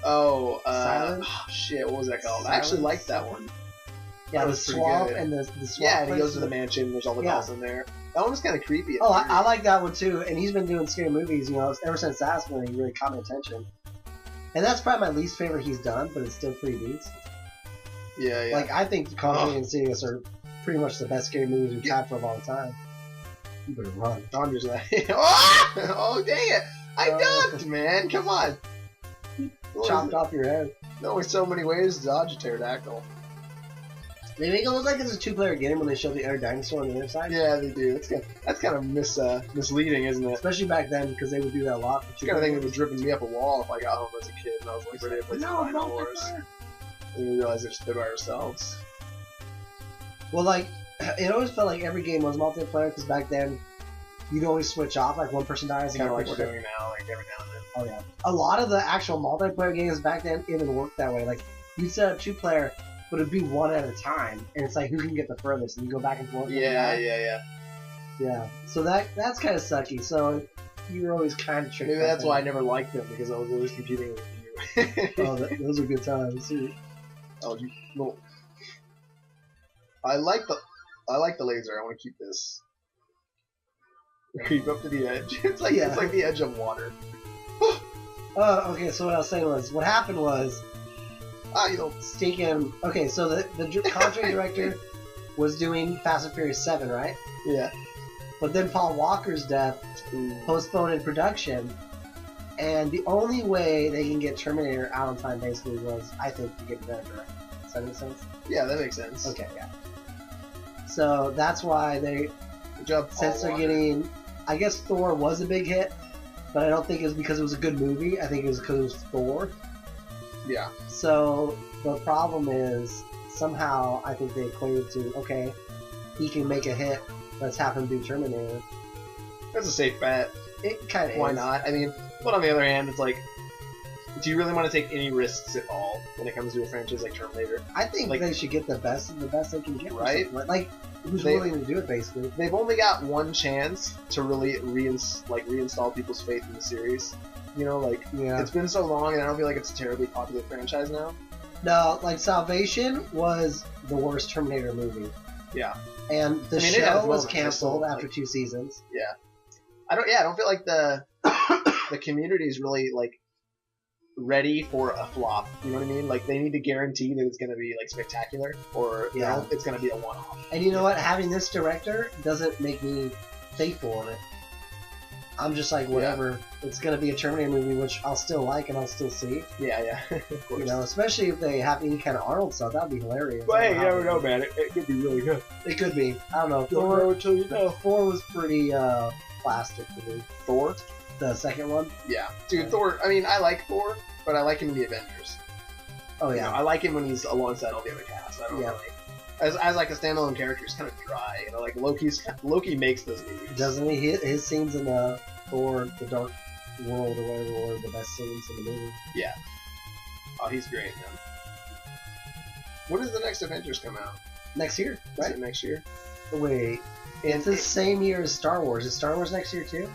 Speaker 1: Oh,
Speaker 2: Silence?
Speaker 1: Oh, shit, what was that called?
Speaker 2: Silence?
Speaker 1: I actually liked that one.
Speaker 2: Yeah,
Speaker 1: that
Speaker 2: the
Speaker 1: was pretty
Speaker 2: swamp
Speaker 1: good.
Speaker 2: and the swamp.
Speaker 1: Yeah, and he
Speaker 2: place.
Speaker 1: goes to the mansion, there's all the dolls in there. That one was kind of creepy.
Speaker 2: Oh, I like that one too. And he's been doing scary movies, you know, ever since that's when he really caught my attention. And that's probably my least favorite he's done, but it's still pretty decent.
Speaker 1: Yeah, yeah.
Speaker 2: Like, I think The Conjuring and Insidious are pretty much the best scary movies we've had for a long time. You better run.
Speaker 1: I'm just like, oh, dang it! I ducked, man. Come on.
Speaker 2: Chopped off your head.
Speaker 1: There's only so many ways to dodge a pterodactyl.
Speaker 2: They make it look like it's a 2-player game when they show the other dinosaur on the other side.
Speaker 1: Yeah, they do. That's kind of misleading, isn't it?
Speaker 2: Especially back then, because they would do that a lot.
Speaker 1: You kind of think it was dripping me up a wall if I got home as a kid and I was like ready to play some Dynowarz. And we realized they're stood by ourselves.
Speaker 2: Well, like, it always felt like every game was multiplayer, because back then, you'd always switch off, like one person dies.
Speaker 1: Kind of like we're doing now, like every now and then.
Speaker 2: Oh yeah. A lot of the actual multiplayer games back then even worked that way. Like, you'd set up 2-player, but it'd be one at a time, and it's like who can get the furthest, and you go back and forth.
Speaker 1: Yeah.
Speaker 2: So that's kind of sucky. So you were always kind of tricked.
Speaker 1: Maybe that's why I never liked them, because I was always competing with you.
Speaker 2: Oh, those are good times.
Speaker 1: Oh, no. I like the laser. I want to keep this. Creep up to the edge. It's like the edge of water.
Speaker 2: Okay. So what I was saying was, what happened was, Steakin'. Okay, so the contract director was doing Fast and Furious 7, right?
Speaker 1: Yeah.
Speaker 2: But then Paul Walker's death postponed production, and the only way they can get Terminator out on time basically was, I think, to get a better director. Does that make sense?
Speaker 1: Yeah, that makes sense.
Speaker 2: Okay, yeah. So that's why they,
Speaker 1: good job,
Speaker 2: since they're getting, I guess Thor was a big hit, but I don't think it was because it was a good movie. I think it was because it was Thor.
Speaker 1: Yeah.
Speaker 2: So the problem is, somehow I think they equated to, okay, he can make a hit, let's have him do Terminator.
Speaker 1: That's a safe bet.
Speaker 2: It kind of is.
Speaker 1: Why not? I mean, but on the other hand, it's like, do you really want to take any risks at all when it comes to a franchise like Terminator?
Speaker 2: I think they should get the best of the best they can get.
Speaker 1: Right?
Speaker 2: Like, who's willing to do it, basically.
Speaker 1: They've only got one chance to really reinstall people's faith in the series. You know, like, it's been so long, and I don't feel like it's a terribly popular franchise now.
Speaker 2: No, like, Salvation was the worst Terminator movie.
Speaker 1: Yeah.
Speaker 2: And the show was canceled after 2 seasons.
Speaker 1: Yeah. I don't feel like the community is really, like, ready for a flop. You know what I mean? Like, they need to guarantee that it's going to be, like, spectacular, or it's going to be a one-off.
Speaker 2: And you know what? Having this director doesn't make me faithful on it. I'm just like, whatever. Yeah. It's going to be a Terminator movie, which I'll still like and I'll still see.
Speaker 1: Yeah. Of course.
Speaker 2: You know, especially if they have any kind of Arnold stuff, that'd be hilarious.
Speaker 1: But hey, you never know, man. It could be really good.
Speaker 2: It could be. I don't know.
Speaker 1: Don't know until you know.
Speaker 2: Thor was pretty plastic to me.
Speaker 1: Thor?
Speaker 2: The second one?
Speaker 1: Yeah. Dude, Thor, I mean, I like Thor, but I like him in the Avengers.
Speaker 2: Oh, yeah.
Speaker 1: You know, I like him when he's alongside all the other cast. I don't really... As like a standalone character, he's kind of dry. You know, like Loki makes those movies.
Speaker 2: Doesn't he? His scenes in Thor: The Dark World or whatever were the best scenes in the movie.
Speaker 1: Yeah. Oh, he's great, man. When does the next Avengers come out?
Speaker 2: Next year, right?
Speaker 1: Is it next year?
Speaker 2: Wait, it's the same year as Star Wars. Is Star Wars next year too?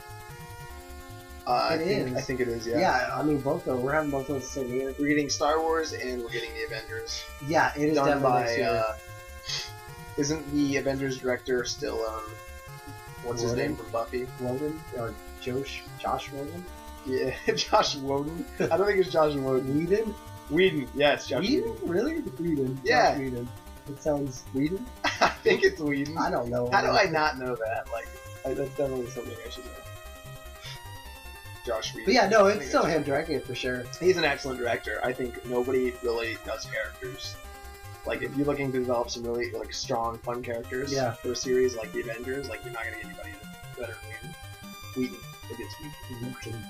Speaker 1: I think it is. Yeah.
Speaker 2: Yeah, I mean both of them. We're having both of them the same year.
Speaker 1: We're getting Star Wars and we're getting the Avengers.
Speaker 2: Yeah, it is
Speaker 1: done
Speaker 2: definitely
Speaker 1: by.
Speaker 2: Next year.
Speaker 1: Isn't the Avengers director still what's his name from Buffy?
Speaker 2: Logan or Josh Logan?
Speaker 1: Yeah, Josh Whedon. I don't think it's Josh Whedon. Whedon. Yeah, it's Josh Whedon.
Speaker 2: Really? Whedon.
Speaker 1: Yeah.
Speaker 2: Josh Whedon. It sounds Whedon.
Speaker 1: I think it's Whedon.
Speaker 2: I don't know.
Speaker 1: How do I not know that? Like, that's definitely something I should know. Josh Whedon.
Speaker 2: But yeah, no, it's still him directing it for sure.
Speaker 1: He's an excellent director. I think nobody really does characters. Like, if you're looking to develop some really like strong, fun characters for a series like the Avengers, like you're not gonna get anybody better than Whedon. Maybe it's Whedon.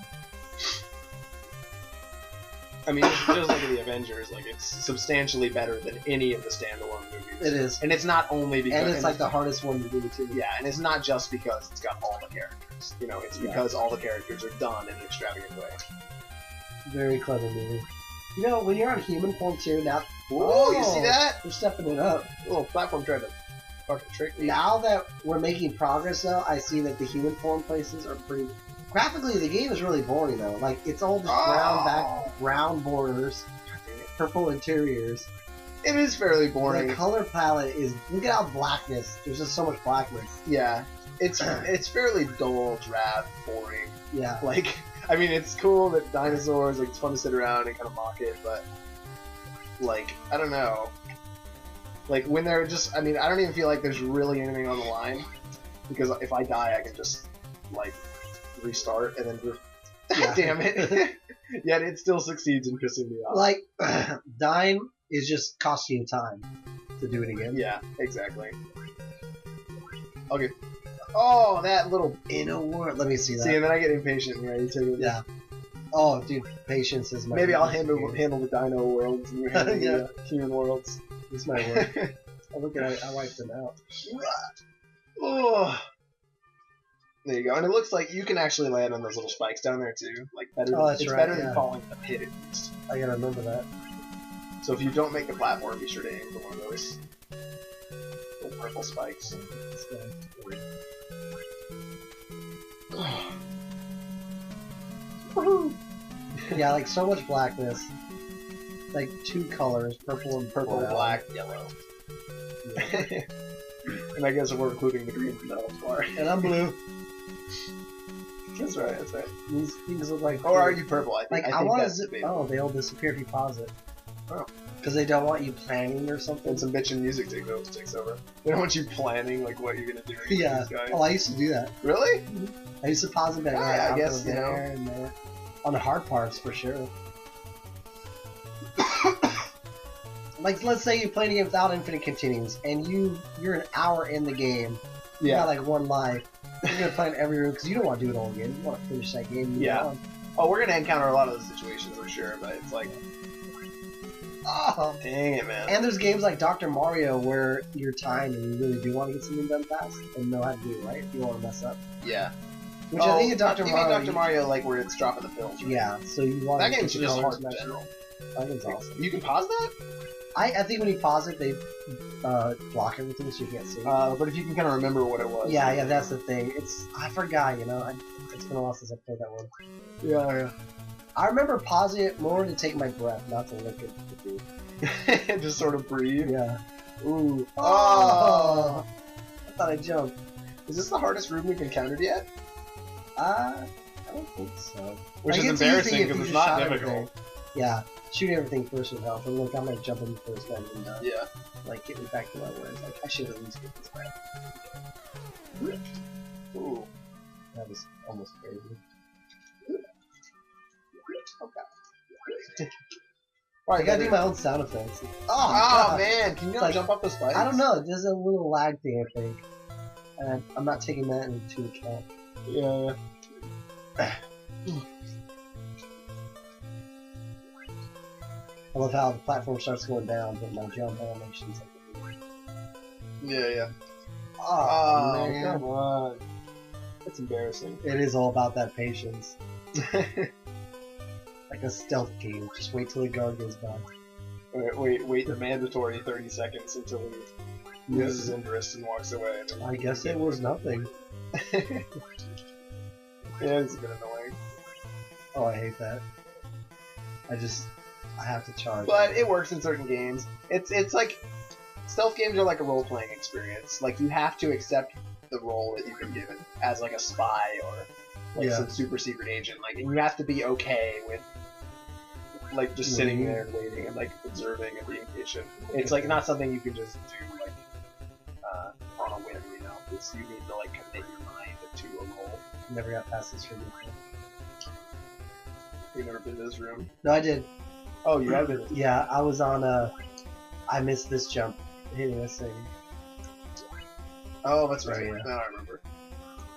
Speaker 1: I mean, just look at the Avengers. Like, it's substantially better than any of the standalone movies.
Speaker 2: It is,
Speaker 1: and it's not only because
Speaker 2: and it's like the hardest one to do too.
Speaker 1: Yeah, and it's not just because it's got all the characters. You know, it's because all the characters are done in an extravagant way.
Speaker 2: Very clever movie. You know, when you're on human form too, now...
Speaker 1: Whoa, you see that?
Speaker 2: We're stepping it up.
Speaker 1: A little platform tried to fucking trick me.
Speaker 2: Now that we're making progress, though, I see that the human form places are pretty... Graphically, the game is really boring, though. Like, it's all just brown borders, purple interiors.
Speaker 1: It is fairly boring.
Speaker 2: The color palette is... Look at how blackness... There's just so much blackness.
Speaker 1: Yeah. It's fairly dull, drab, boring.
Speaker 2: Yeah.
Speaker 1: Like... I mean, it's cool that dinosaurs, like, it's fun to sit around and kind of mock it, but, like, I don't know. Like, when they're just, I mean, I don't even feel like there's really anything on the line, because if I die, I can just, like, restart, and then, damn it. Yet it still succeeds in pissing me off.
Speaker 2: Like, dying is just costing you time. to do it again.
Speaker 1: Yeah, exactly. Okay. Oh, that little
Speaker 2: Dynowarz. Let me see that.
Speaker 1: See, and then I get impatient. Yeah, you take it.
Speaker 2: Yeah. Oh, dude, patience is my.
Speaker 1: Maybe I'll handle the dino worlds and you handle the human worlds.
Speaker 2: This might work. Oh, look at I wiped them out.
Speaker 1: Oh. There you go, and it looks like you can actually land on those little spikes down there too. Like better.
Speaker 2: Oh, that's
Speaker 1: it's
Speaker 2: right,
Speaker 1: better
Speaker 2: yeah.
Speaker 1: than falling in the pit at least.
Speaker 2: I gotta remember that.
Speaker 1: So if you don't make the platform, be sure to aim for one of those little purple spikes. Woohoo!
Speaker 2: Yeah, like so much blackness. Like two colors, purple and
Speaker 1: Purple,
Speaker 2: brown.
Speaker 1: black, yellow.
Speaker 2: Yeah.
Speaker 1: And I guess we're including the green metal bar.
Speaker 2: And I'm blue.
Speaker 1: That's right, that's right.
Speaker 2: These look like.
Speaker 1: Or are you purple? I think,
Speaker 2: Like
Speaker 1: I
Speaker 2: I
Speaker 1: think
Speaker 2: want to
Speaker 1: that's
Speaker 2: zip.
Speaker 1: the
Speaker 2: Oh, they all disappear if you pause it.
Speaker 1: Oh.
Speaker 2: Because they don't want you planning or something.
Speaker 1: And some bitchin' music takes over. They don't want you planning like what you're gonna do against
Speaker 2: Yeah.
Speaker 1: these guys.
Speaker 2: Oh, I used to do that.
Speaker 1: Really?
Speaker 2: I used to pause it back.
Speaker 1: Yeah, I guess, you
Speaker 2: there
Speaker 1: know.
Speaker 2: and there. On the hard parts for sure. Like, let's say you play a game without infinite continues, and you're an hour in the game. You got like one life. You're gonna play in every room because you don't want to do it all again. You want to finish that game.
Speaker 1: Yeah. Oh, we're gonna encounter a lot of those situations for sure, but it's like,
Speaker 2: Oh.
Speaker 1: dang it, man.
Speaker 2: And there's games like Dr. Mario where you're timed and you really do want to get something done fast and know how to do it right. You don't want to mess up.
Speaker 1: Yeah.
Speaker 2: Which I think in Dr.
Speaker 1: You mean
Speaker 2: Mario.
Speaker 1: Dr. Mario, like where it's dropping the pills? Right?
Speaker 2: Yeah. So you want
Speaker 1: That
Speaker 2: to
Speaker 1: game's
Speaker 2: get
Speaker 1: just
Speaker 2: the
Speaker 1: hard
Speaker 2: colors
Speaker 1: in
Speaker 2: matched.
Speaker 1: general.
Speaker 2: That game's awesome.
Speaker 1: You can pause that?
Speaker 2: I think when you pause it, they block everything so you can't see.
Speaker 1: But if you can kind of remember what it was.
Speaker 2: Yeah, that's the thing. I forgot, you know. It's been a while since I played that one.
Speaker 1: Yeah,
Speaker 2: I remember pausing it more to take my breath, not to look at the food.
Speaker 1: yeah. Just sort of breathe.
Speaker 2: Yeah.
Speaker 1: Ooh.
Speaker 2: Oh! I thought I jumped.
Speaker 1: Is this the hardest room we've encountered yet?
Speaker 2: I don't think so.
Speaker 1: Which
Speaker 2: Like,
Speaker 1: is
Speaker 2: it's
Speaker 1: embarrassing
Speaker 2: easy if
Speaker 1: because
Speaker 2: you
Speaker 1: it's
Speaker 2: just
Speaker 1: not
Speaker 2: shot
Speaker 1: difficult.
Speaker 2: everything. Yeah. Shoot everything first with health. And look, I'm gonna jump in first then and
Speaker 1: Yeah.
Speaker 2: like get me back to my ways. Like I should at least get this back.
Speaker 1: Ooh.
Speaker 2: That was almost crazy.
Speaker 1: Okay.
Speaker 2: I gotta do my own sound effects.
Speaker 1: Oh,
Speaker 2: God.
Speaker 1: man, can you not
Speaker 2: Like,
Speaker 1: jump up the spikes?
Speaker 2: I don't know. There's a little lag thing, I think. And I'm not taking that into account.
Speaker 1: Yeah.
Speaker 2: I love how the platform starts going down, but my jump animation's like.
Speaker 1: Yeah.
Speaker 2: Oh,
Speaker 1: Oh,
Speaker 2: man.
Speaker 1: come on. That's embarrassing.
Speaker 2: It is all about that patience. Like a stealth game. Just wait till the guard goes by.
Speaker 1: Wait the mandatory 30 seconds until he loses his interest and walks away. And
Speaker 2: I guess it was nothing.
Speaker 1: yeah, it's a bit annoying.
Speaker 2: Oh, I hate that. I have to charge.
Speaker 1: But it works in certain games. It's like, stealth games are like a role-playing experience. Like, you have to accept the role that you've been given as like a spy or like some super secret agent. Like, and you have to be okay with like just sitting there and waiting and like observing and being patient. It's like not something you can just do like on a whim, you know. It's, you need to like commit your mind to a goal.
Speaker 2: Never got past this room before.
Speaker 1: You've never been to this room?
Speaker 2: No, I did.
Speaker 1: Oh, you have been.
Speaker 2: Yeah, I was on I missed this jump. Hitting this thing.
Speaker 1: Oh, that's right.
Speaker 2: Yeah.
Speaker 1: Now I remember.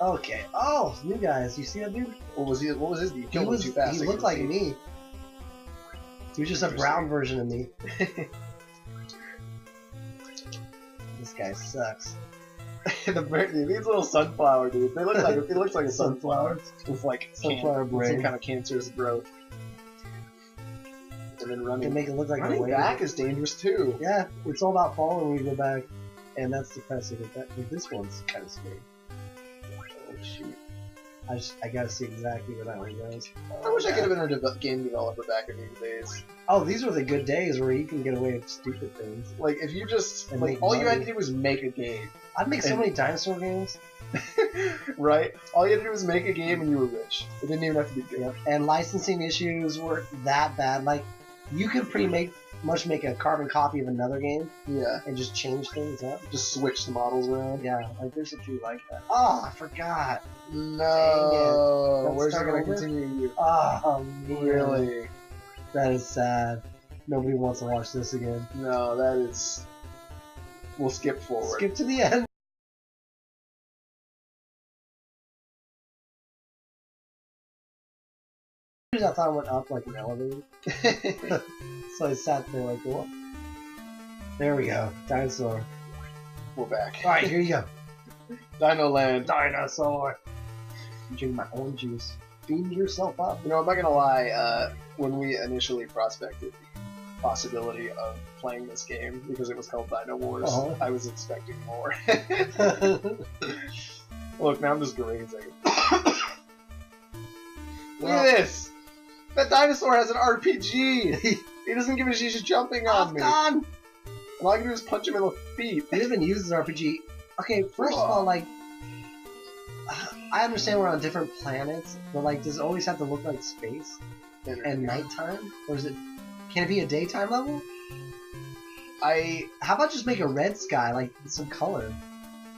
Speaker 2: Okay. Oh, new guys. You see that dude?
Speaker 1: What was his? You killed him too fast.
Speaker 2: He looked like me. He was just a brown version of me. This guy sucks.
Speaker 1: These little sunflower dudes. They look like it looks like a sunflower with like
Speaker 2: Sunflower
Speaker 1: with
Speaker 2: brain.
Speaker 1: some kind of cancerous growth. And then
Speaker 2: You
Speaker 1: running.
Speaker 2: can make it look like
Speaker 1: Running back is dangerous too.
Speaker 2: Yeah, it's all about falling when we go back, and that's depressing. But this one's kind of scary. Oh shoot! I gotta see exactly where that one goes.
Speaker 1: I wish I could have been a game developer back in these days.
Speaker 2: Oh, these were the good days where you can get away with stupid things.
Speaker 1: Like if you just
Speaker 2: And
Speaker 1: like
Speaker 2: make
Speaker 1: all you had
Speaker 2: money.
Speaker 1: to do was make a game,
Speaker 2: I'd make so
Speaker 1: And-
Speaker 2: many dinosaur games.
Speaker 1: right? All you had to do was make a game and you were rich. It didn't even have to be good.
Speaker 2: Yep. And licensing issues weren't that bad. Like, you could pretty much make a carbon copy of another game
Speaker 1: Yeah.
Speaker 2: and just change things up.
Speaker 1: Just switch the models around.
Speaker 2: Yeah, like there's a few like that. Oh, I forgot.
Speaker 1: No.
Speaker 2: Let's
Speaker 1: Where's it
Speaker 2: start
Speaker 1: gonna
Speaker 2: over?
Speaker 1: continue?
Speaker 2: Oh, man.
Speaker 1: We'll skip forward.
Speaker 2: Skip to the end. I thought it went up like an elevator. So I sat there like, what? There we go. Dinosaur.
Speaker 1: We're back.
Speaker 2: Alright, here you go.
Speaker 1: Dino Land.
Speaker 2: Dinosaur. Drink my orange juice. Beam yourself up.
Speaker 1: You know, I'm not gonna lie, when we initially prospected the possibility of playing this game, because it was called Dynowarz, I was expecting more. Look, now I'm just grazing. Look at this! That dinosaur has an RPG! He doesn't give a shit, he's jumping on me!
Speaker 2: Done.
Speaker 1: And all I can do is punch him in the feet.
Speaker 2: He doesn't use his RPG. Okay, first of all, like, I understand we're on different planets, but like, does it always have to look like space and nighttime, or is it? Can it be a daytime level? How about just make a red sky, like some color?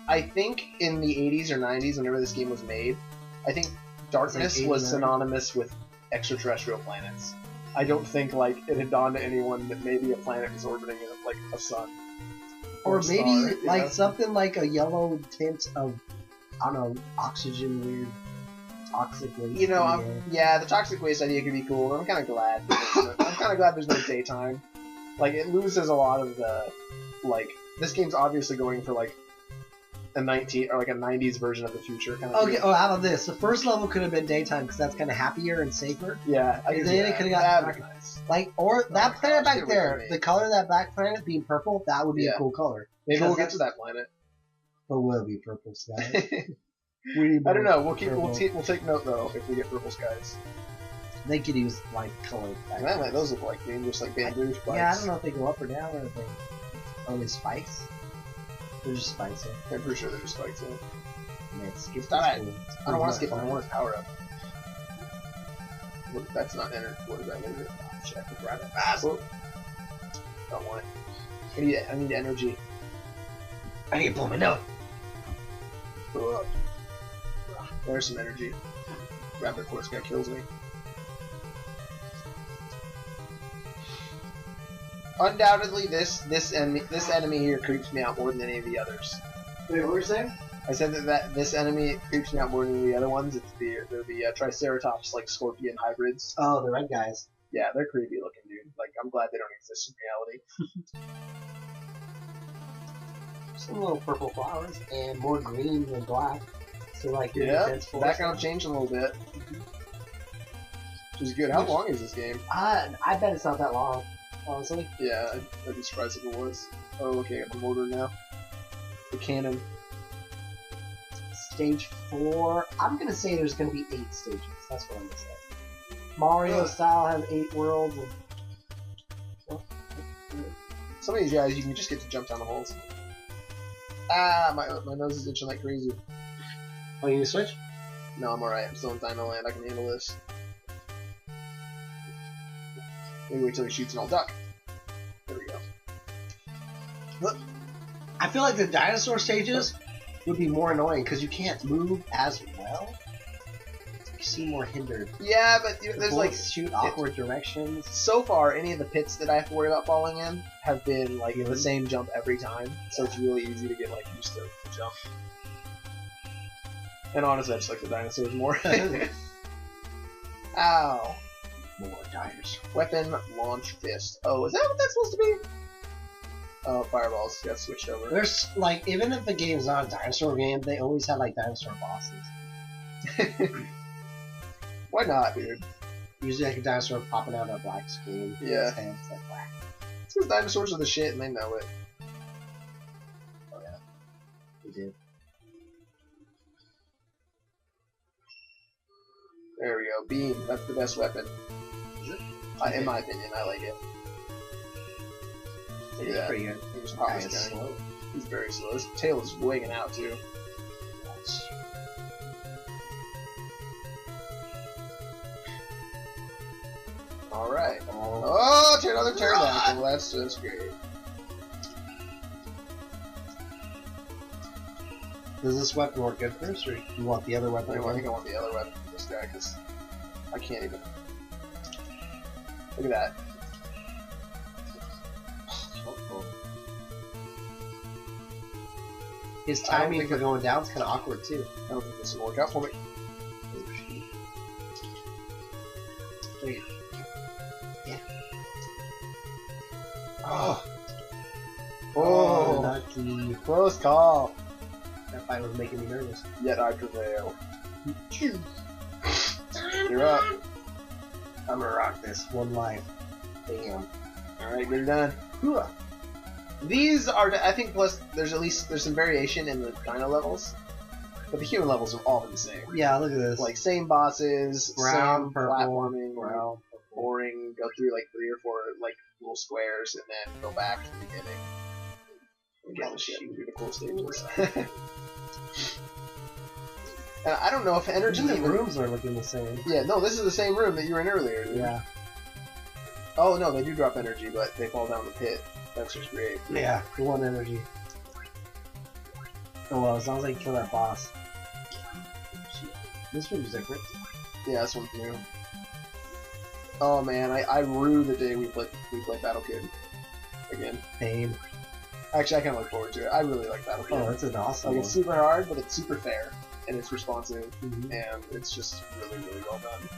Speaker 1: I think in the 80s or 90s, whenever this game was made, I think darkness was synonymous with extraterrestrial planets. I don't think like it had dawned to anyone that maybe a planet was orbiting like a sun.
Speaker 2: Or maybe
Speaker 1: star,
Speaker 2: like something like a yellow tint of, I don't know, oxygen, weird, toxic waste.
Speaker 1: You know, yeah, the toxic waste idea could be cool. I'm kind of glad. I'm kind of glad there's no daytime. Like, it loses a lot of the, like, this game's obviously going for like a 90s version of the future kind of.
Speaker 2: Okay. Oh, how about this? The first level could have been daytime because that's kind of happier and safer.
Speaker 1: Yeah, I guess
Speaker 2: then it could have got
Speaker 1: nice.
Speaker 2: Like, or that planet back there, the color of that back planet being purple, that would be a cool color.
Speaker 1: Maybe we'll get to that planet.
Speaker 2: But will it be purple sky?
Speaker 1: I don't know. We'll take note though if we get purple skies.
Speaker 2: They could use like color.
Speaker 1: Those look like dangerous, like bamboo spikes.
Speaker 2: Yeah, I don't know if they go up or down or if they only spikes. They're just spikes.
Speaker 1: I'm pretty sure they're just spikes.
Speaker 2: Man, skip
Speaker 1: Stop it! I don't want to skip. I want to power up. What, that's not energy. What is that? Oh, shit, I have to grab it fast. Don't want it. I need energy.
Speaker 2: I need to pull my nose.
Speaker 1: There's some energy. Grab it before this guy kills me. Undoubtedly, this enemy here creeps me out more than any of the others.
Speaker 2: Wait, what were you saying?
Speaker 1: I said that this enemy creeps me out more than the other ones. They're the Triceratops, like scorpion hybrids.
Speaker 2: Oh, the red guys.
Speaker 1: Yeah, they're creepy looking, dude. Like, I'm glad they don't exist in reality.
Speaker 2: Some little purple flowers and more green than black. So like,
Speaker 1: yeah, background changed a little bit. Which is good. How long is this game?
Speaker 2: I bet it's not that long, honestly.
Speaker 1: Yeah, I'd be surprised if it was. Oh, okay, I got the mortar now. The cannon.
Speaker 2: Stage 4. I'm gonna say there's gonna be 8 stages. That's what I'm gonna say. Mario style has 8 worlds.
Speaker 1: Some of these guys, you can just get to jump down the holes. Ah, my nose is itching like crazy.
Speaker 2: Oh, you need to switch?
Speaker 1: No, I'm alright. I'm still in Dino Land. I can handle this. Maybe wait till he shoots and I'll duck. There we go.
Speaker 2: Look, I feel like the dinosaur stages would be more annoying because you can't move as well. You seem more hindered.
Speaker 1: Yeah, but there's like
Speaker 2: shoot awkward directions.
Speaker 1: So far, any of the pits that I have to worry about falling in have been like the same jump every time, so it's really easy to get like used to the jump. And honestly, I just like the dinosaurs more. Ow!
Speaker 2: More dinosaurs.
Speaker 1: Weapon launch fist. Oh, is that what that's supposed to be? Oh, fireballs got switched over.
Speaker 2: There's like, even if the game's not a dinosaur game, they always have like dinosaur bosses.
Speaker 1: Why not, dude?
Speaker 2: Usually like a dinosaur popping out of a black screen.
Speaker 1: Yeah.
Speaker 2: It's like black.
Speaker 1: It's because dinosaurs are the shit and they know it.
Speaker 2: Oh yeah. They did.
Speaker 1: There we go. Beam. That's the best weapon.
Speaker 2: Is it?
Speaker 1: In my opinion, I like it. Look at that.
Speaker 2: Pretty good.
Speaker 1: He just popped this guy.
Speaker 2: Slow.
Speaker 1: He's very slow. His tail is wigging out too. Alright. Oh, another pterodactyl. That's great.
Speaker 2: Does this weapon work good first, or do you want the other weapon?
Speaker 1: I think I want the other weapon for this guy, because I can't even... Look at that.
Speaker 2: His timing for going down is kind of awkward too.
Speaker 1: I don't think this will work out for me.
Speaker 2: Wait. Yeah.
Speaker 1: Oh.
Speaker 2: Oh, lucky.
Speaker 1: Close call.
Speaker 2: That fight was making me nervous.
Speaker 1: Yet I prevail. You're up.
Speaker 2: I'm gonna rock this. One life. Damn.
Speaker 1: Alright, get it done. These are, I think, plus there's some variation in the dino levels, but the human levels have all been the same.
Speaker 2: Yeah, look at this.
Speaker 1: Like same bosses,
Speaker 2: brown,
Speaker 1: same
Speaker 2: purple,
Speaker 1: platforming,
Speaker 2: brown,
Speaker 1: boring. Go through like 3 or 4 like little squares and then go back to the beginning. Get the shit and do the cool stages. I don't know if energy.
Speaker 2: Even the rooms are looking the same.
Speaker 1: Yeah, no, this is the same room that you were in earlier. Dude.
Speaker 2: Yeah.
Speaker 1: Oh no, they do drop energy, but they fall down the pit. That's just great.
Speaker 2: Yeah, the one energy. Oh well, as long as I kill that boss. This room's different.
Speaker 1: Yeah, this one's new. Oh man, I rue the day we play Battle Kid again.
Speaker 2: Pain.
Speaker 1: Actually, I kind of look forward to it. I really like Battle Kid.
Speaker 2: Oh, that's an awesome
Speaker 1: Like
Speaker 2: one.
Speaker 1: it's super hard, but it's super fair and it's responsive,
Speaker 2: Mm-hmm.
Speaker 1: and it's just really, really well done.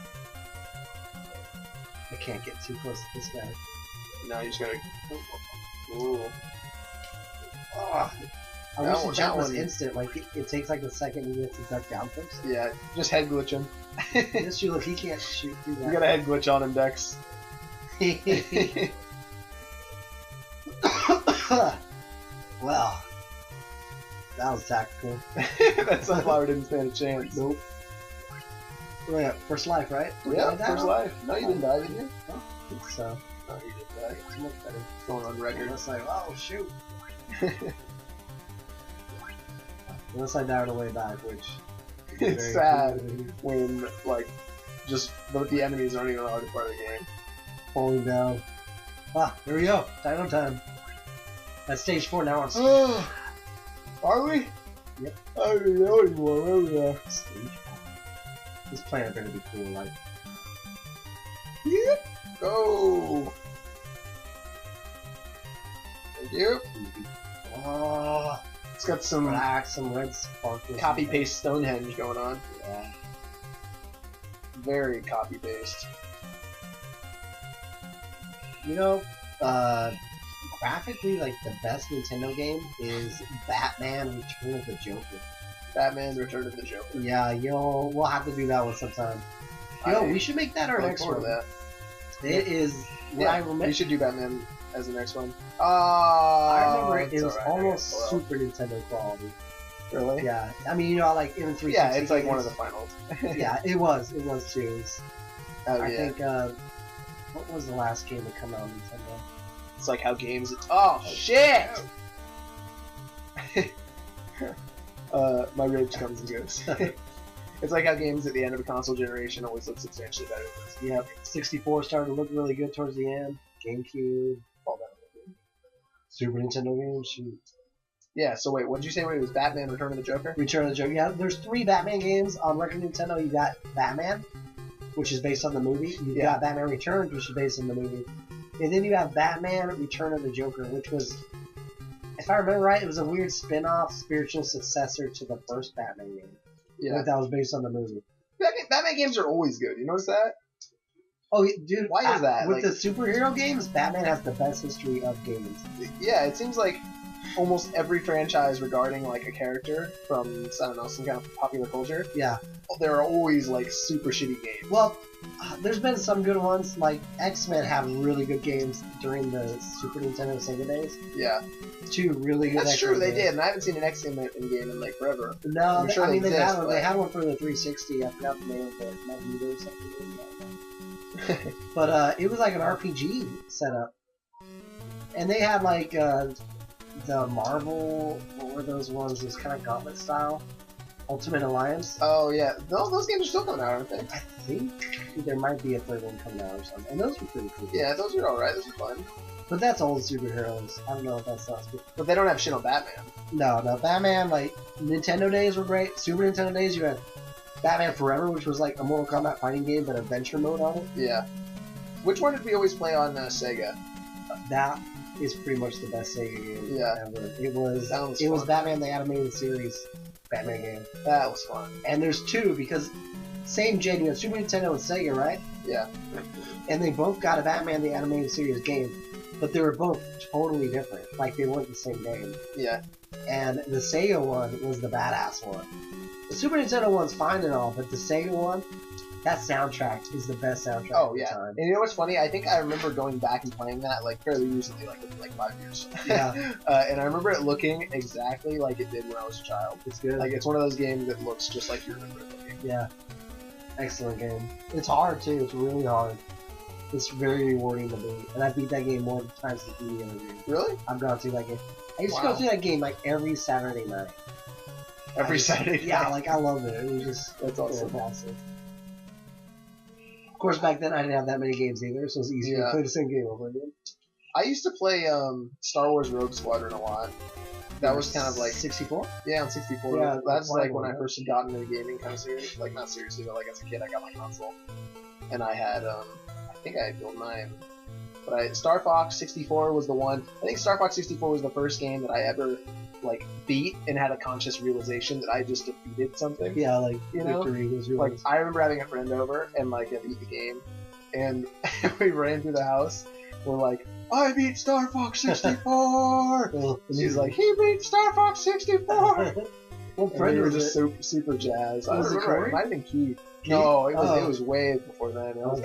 Speaker 2: I can't get too close to this guy.
Speaker 1: Now you just gotta. Ooh.
Speaker 2: Oh, I
Speaker 1: That
Speaker 2: wish the
Speaker 1: one-
Speaker 2: jump
Speaker 1: that
Speaker 2: was
Speaker 1: one-
Speaker 2: instant. Like it takes like a second to get to duck down first.
Speaker 1: Yeah, just head glitch him.
Speaker 2: This look, he can't shoot through
Speaker 1: You
Speaker 2: that.
Speaker 1: got a head glitch on him, Dex.
Speaker 2: Well, that was tactical.
Speaker 1: That sunflower didn't stand a chance.
Speaker 2: Nope. Oh, yeah, first life, right?
Speaker 1: Yeah,
Speaker 2: Did I die
Speaker 1: first
Speaker 2: now?
Speaker 1: life. No, you didn't die, did you?
Speaker 2: I think so.
Speaker 1: No, you didn't die.
Speaker 2: It's much better.
Speaker 1: It's going on record.
Speaker 2: Unless I, oh shoot. Unless I die on the way back, which is
Speaker 1: It's
Speaker 2: very
Speaker 1: sad
Speaker 2: cool.
Speaker 1: when, like, just the enemies aren't even the hardest part of the game.
Speaker 2: Falling down. Ah, here we go. Dino time. That's stage 4 now on stage.
Speaker 1: Oh, are we?
Speaker 2: Yep.
Speaker 1: I don't even know anymore where we are.
Speaker 2: Stage 4. This planet better be cool, like.
Speaker 1: Yep. Go. Thank you.
Speaker 2: Oh,
Speaker 1: It's got some
Speaker 2: black, some red sparkles.
Speaker 1: copy paste Stonehenge going on.
Speaker 2: Yeah.
Speaker 1: Very copy paste.
Speaker 2: You know, graphically, like the best Nintendo game is Batman: Return of the Joker.
Speaker 1: Batman: Return of the Joker.
Speaker 2: Yeah, we'll have to do that one sometime. We should make that our
Speaker 1: Look
Speaker 2: next
Speaker 1: forward
Speaker 2: one.
Speaker 1: to that.
Speaker 2: It is what I remember.
Speaker 1: We should do Batman as the next one.
Speaker 2: I remember it
Speaker 1: it's
Speaker 2: was
Speaker 1: alright,
Speaker 2: almost
Speaker 1: I guess.
Speaker 2: Super Nintendo quality.
Speaker 1: Really?
Speaker 2: Yeah, I mean, you know, like in 360.
Speaker 1: Yeah, it's like one of
Speaker 2: games.
Speaker 1: the finals.
Speaker 2: Yeah, it was too. It was,
Speaker 1: Oh
Speaker 2: I
Speaker 1: yeah.
Speaker 2: think. What was the last game to come out on Nintendo?
Speaker 1: It's like how games. Oh shit! My rage comes and goes. It's like how games at the end of a console generation always look substantially better than this.
Speaker 2: Yep, 64 started to look really good towards the end. GameCube,
Speaker 1: Fall down a little bit.
Speaker 2: Super Nintendo games. Shoot.
Speaker 1: Yeah. So wait, what did you say when it was Batman: Return of the Joker?
Speaker 2: Return of the Joker. Yeah, there's 3 Batman games on record Nintendo. You got Batman, which is based on the movie. You got Batman Returns, which is based on the movie. And then you have Batman Return of the Joker, which was, if I remember right, it was a weird spin-off spiritual successor to the first Batman game.
Speaker 1: Yeah.
Speaker 2: That was based on the movie.
Speaker 1: Batman games are always good. You notice that?
Speaker 2: Oh, dude,
Speaker 1: Why is that?
Speaker 2: With
Speaker 1: Like-
Speaker 2: the superhero games, Batman has the best history of games.
Speaker 1: Yeah. It seems like almost every franchise regarding like a character from I don't know some kind of popular culture,
Speaker 2: Yeah.
Speaker 1: there are always like super shitty games.
Speaker 2: Well, there's been some good ones. Like X-Men have really good games during the Super Nintendo Sega days.
Speaker 1: Yeah,
Speaker 2: 2 really good.
Speaker 1: that's
Speaker 2: X-Men
Speaker 1: true. They
Speaker 2: games.
Speaker 1: did, and I haven't seen an X-Men game in like forever.
Speaker 2: No,
Speaker 1: I'm sure
Speaker 2: I mean
Speaker 1: they
Speaker 2: they
Speaker 1: exist,
Speaker 2: had one.
Speaker 1: but-
Speaker 2: They had one for the 360. I forgot the name of it. Magneto or something. But it was like an RPG setup, and they had like the Marvel. What were those ones? It was kind of Gauntlet style. Ultimate Alliance.
Speaker 1: Oh yeah, those games are still coming out, aren't they?
Speaker 2: I think there might be a 3rd one coming out or something. And those were pretty cool.
Speaker 1: Yeah, those are alright. Those are fun,
Speaker 2: But that's old superheroes. I don't know if that sounds good.
Speaker 1: but they don't have shit on Batman.
Speaker 2: No, Batman, like, Nintendo days were great. Super Nintendo days, you had Batman Forever, which was like a Mortal Kombat fighting game, but adventure mode on it.
Speaker 1: Yeah. Which one did we always play on Sega?
Speaker 2: That, is pretty much the best Sega game ever. It was
Speaker 1: fun.
Speaker 2: Batman the Animated Series Batman game.
Speaker 1: That was fun.
Speaker 2: And there's two because same gen, you have Super Nintendo and Sega, right?
Speaker 1: Yeah.
Speaker 2: And they both got a Batman the Animated Series game, but they were both totally different. Like they weren't the same game.
Speaker 1: Yeah.
Speaker 2: And the Sega one was the badass one. The Super Nintendo one's fine and all, but the Sega one, that soundtrack is the best soundtrack of the time.
Speaker 1: And you know what's funny? I think I remember going back and playing that like fairly recently, like within like 5 years.
Speaker 2: Yeah.
Speaker 1: And I remember it looking exactly like it did when I was a child.
Speaker 2: It's good.
Speaker 1: Like it's one of those games that looks just like you remember it looking.
Speaker 2: Yeah. Excellent game. It's hard too. It's really hard. It's very rewarding to beat. And I beat that game more times than any other game.
Speaker 1: Really?
Speaker 2: I've gone through that game. I used to go through that game like every Saturday night.
Speaker 1: Every Saturday night?
Speaker 2: Yeah, like I loved it. It was just
Speaker 1: that's awesome.
Speaker 2: Fantastic. Of course, back then I didn't have that many games either, so it was easier to play the same game over again.
Speaker 1: I used to play Star Wars Rogue Squadron a lot. That was kind of like
Speaker 2: 64.
Speaker 1: Yeah, on 64.
Speaker 2: Yeah,
Speaker 1: that's like when I first had gotten into gaming, kind of serious. Like not seriously, but like as a kid, I got my console, and I had I think I had GoldenEye, but Star Fox 64 was the one. I think Star Fox 64 was the first game that I ever like beat and had a conscious realization that I just defeated something.
Speaker 2: Yeah, like
Speaker 1: you know,
Speaker 2: victory was
Speaker 1: like I remember having a friend over and like I beat the game, and we ran through the house. We're like, I beat Star Fox 64! And he's like, he beat Star Fox 64!
Speaker 2: What friend
Speaker 1: was
Speaker 2: just
Speaker 1: super jazzed.
Speaker 2: Was it Corey?
Speaker 1: It might have been Keith. No, it was way before then. It was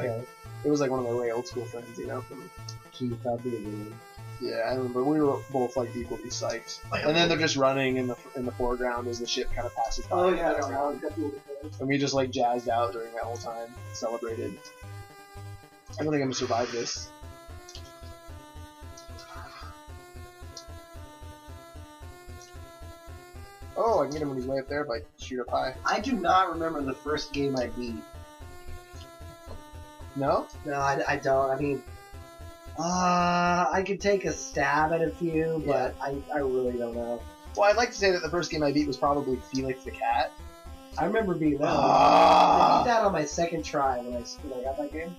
Speaker 1: it was like one of my way old school friends, you know. From
Speaker 2: Keith, that'd be a good one.
Speaker 1: Yeah, I remember we were both like equally psyched. And then they're just running in the foreground as the ship kind of passes by.
Speaker 2: Oh yeah,
Speaker 1: and we just like jazzed out during that whole time, celebrated. I don't think I'm gonna survive this. Oh, I can get him when he's way up there if I shoot up high.
Speaker 2: I do not remember the first game I beat.
Speaker 1: No?
Speaker 2: No, I don't. I mean, I could take a stab at a few, but I really don't know.
Speaker 1: Well, I'd like to say that the first game I beat was probably Felix the Cat.
Speaker 2: I remember beating that. I beat that on my second try when I got that game.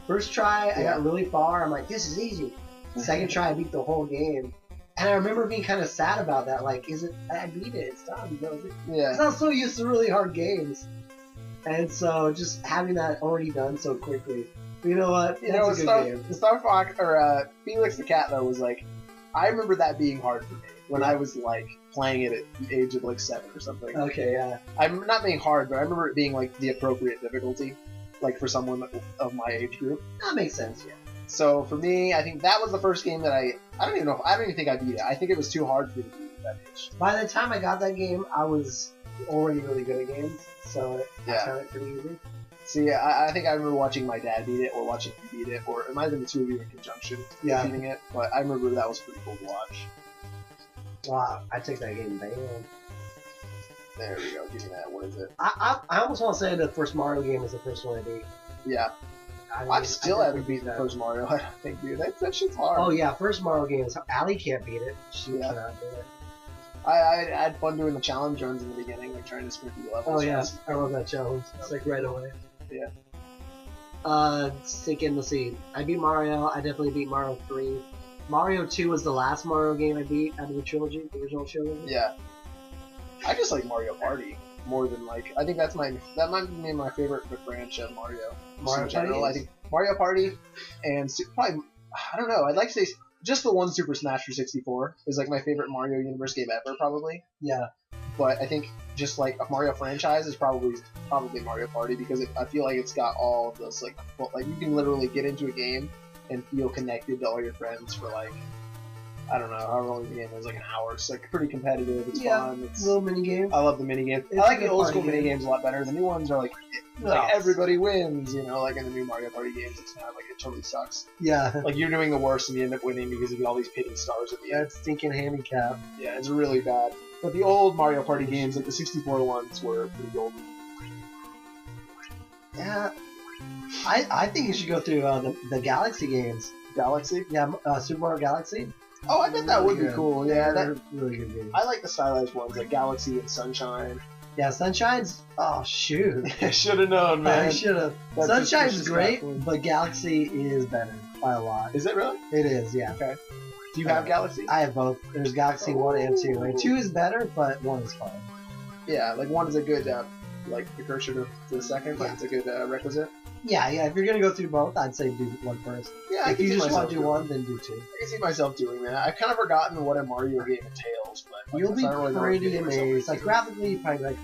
Speaker 2: First try, I got really far. I'm like, this is easy. Second try, I beat the whole game. And I remember being kind of sad about that. Like, I beat it. It's done. Because I was so used to really hard games. And so just having that already done so quickly. You know what? That's a good game.
Speaker 1: Star Fox, or Felix the Cat, though, was like, I remember that being hard for me when I was like playing it at the age of like 7 or something.
Speaker 2: Okay, yeah.
Speaker 1: I'm not being hard, but I remember it being like the appropriate difficulty, like for someone of my age group.
Speaker 2: That makes sense, yeah.
Speaker 1: So for me, I think that was the first game that I don't even think I beat it. I think it was too hard for me to beat at that age.
Speaker 2: By the time I got that game, I was already really good at games, so I found it pretty easy.
Speaker 1: See, I think I remember watching my dad beat it, or watching you beat it, or it might have been the two of you in conjunction beating it, but I remember that was pretty cool to watch.
Speaker 2: Wow, I took that game down.
Speaker 1: There we go, give me that. What is it?
Speaker 2: I almost want to say the first Mario game was the first one I beat.
Speaker 1: Yeah. I still haven't beaten the first Mario, I don't think, dude. That shit's hard.
Speaker 2: Oh yeah, first Mario game is... Allie can't beat it. She cannot do it.
Speaker 1: I had fun doing the challenge runs in the beginning, like trying to sprint through the levels.
Speaker 2: Oh yeah, I love that challenge. It's like right away.
Speaker 1: Yeah.
Speaker 2: Thinking, let's see. I beat Mario. I definitely beat Mario 3. Mario 2 was the last Mario game I beat out of the trilogy, the original trilogy.
Speaker 1: Yeah. I just like Mario Party more than like... I think that might be my favorite branch of Mario.
Speaker 2: Mario Party?
Speaker 1: I think Mario Party and probably... I don't know. I'd like to say just the one Super Smash for 64 is like my favorite Mario Universe game ever, probably.
Speaker 2: Yeah.
Speaker 1: But I think just like a Mario franchise is probably Mario Party because I feel like it's got all of those like you can literally get into a game and feel connected to all your friends for like I don't know however long the game is, like an hour. It's like pretty competitive. It's fun. It's
Speaker 2: little mini games.
Speaker 1: I love the mini games. I like the old school mini games a lot better. The new ones are like everybody wins. You know, like in the new Mario Party games, it's kind of like it totally sucks.
Speaker 2: Yeah.
Speaker 1: Like you're doing the worst and you end up winning because you get all these pitting stars at the end.
Speaker 2: That stinking handicap.
Speaker 1: Yeah, it's really bad. But the old Mario Party games, like the 64 ones, were pretty golden.
Speaker 2: Yeah. I think you should go through the Galaxy games.
Speaker 1: Galaxy?
Speaker 2: Yeah, Super Mario Galaxy.
Speaker 1: Oh, I bet that would be cool. Yeah,
Speaker 2: they're really good games.
Speaker 1: I like the stylized ones, like Galaxy and Sunshine.
Speaker 2: Yeah, Sunshine's... Oh, shoot.
Speaker 1: I should have known, man.
Speaker 2: I should have. Sunshine's great, but Galaxy is better. by a lot.
Speaker 1: Is it really?
Speaker 2: It is, yeah.
Speaker 1: Okay. Do you have Galaxy?
Speaker 2: I have both. There's Galaxy 1 and 2. Like 2 is better, but 1 is fun.
Speaker 1: Yeah, like 1 is a good like precursor to the second, but it's a good requisite.
Speaker 2: Yeah. If you're gonna go through both, I'd say do 1 first.
Speaker 1: Yeah,
Speaker 2: if you just want to do 1, then do 2.
Speaker 1: I can see myself doing that. I've kind of forgotten what a Mario game entails, but like,
Speaker 2: You'll be
Speaker 1: really
Speaker 2: pretty amazed. Like graphically, you're probably like,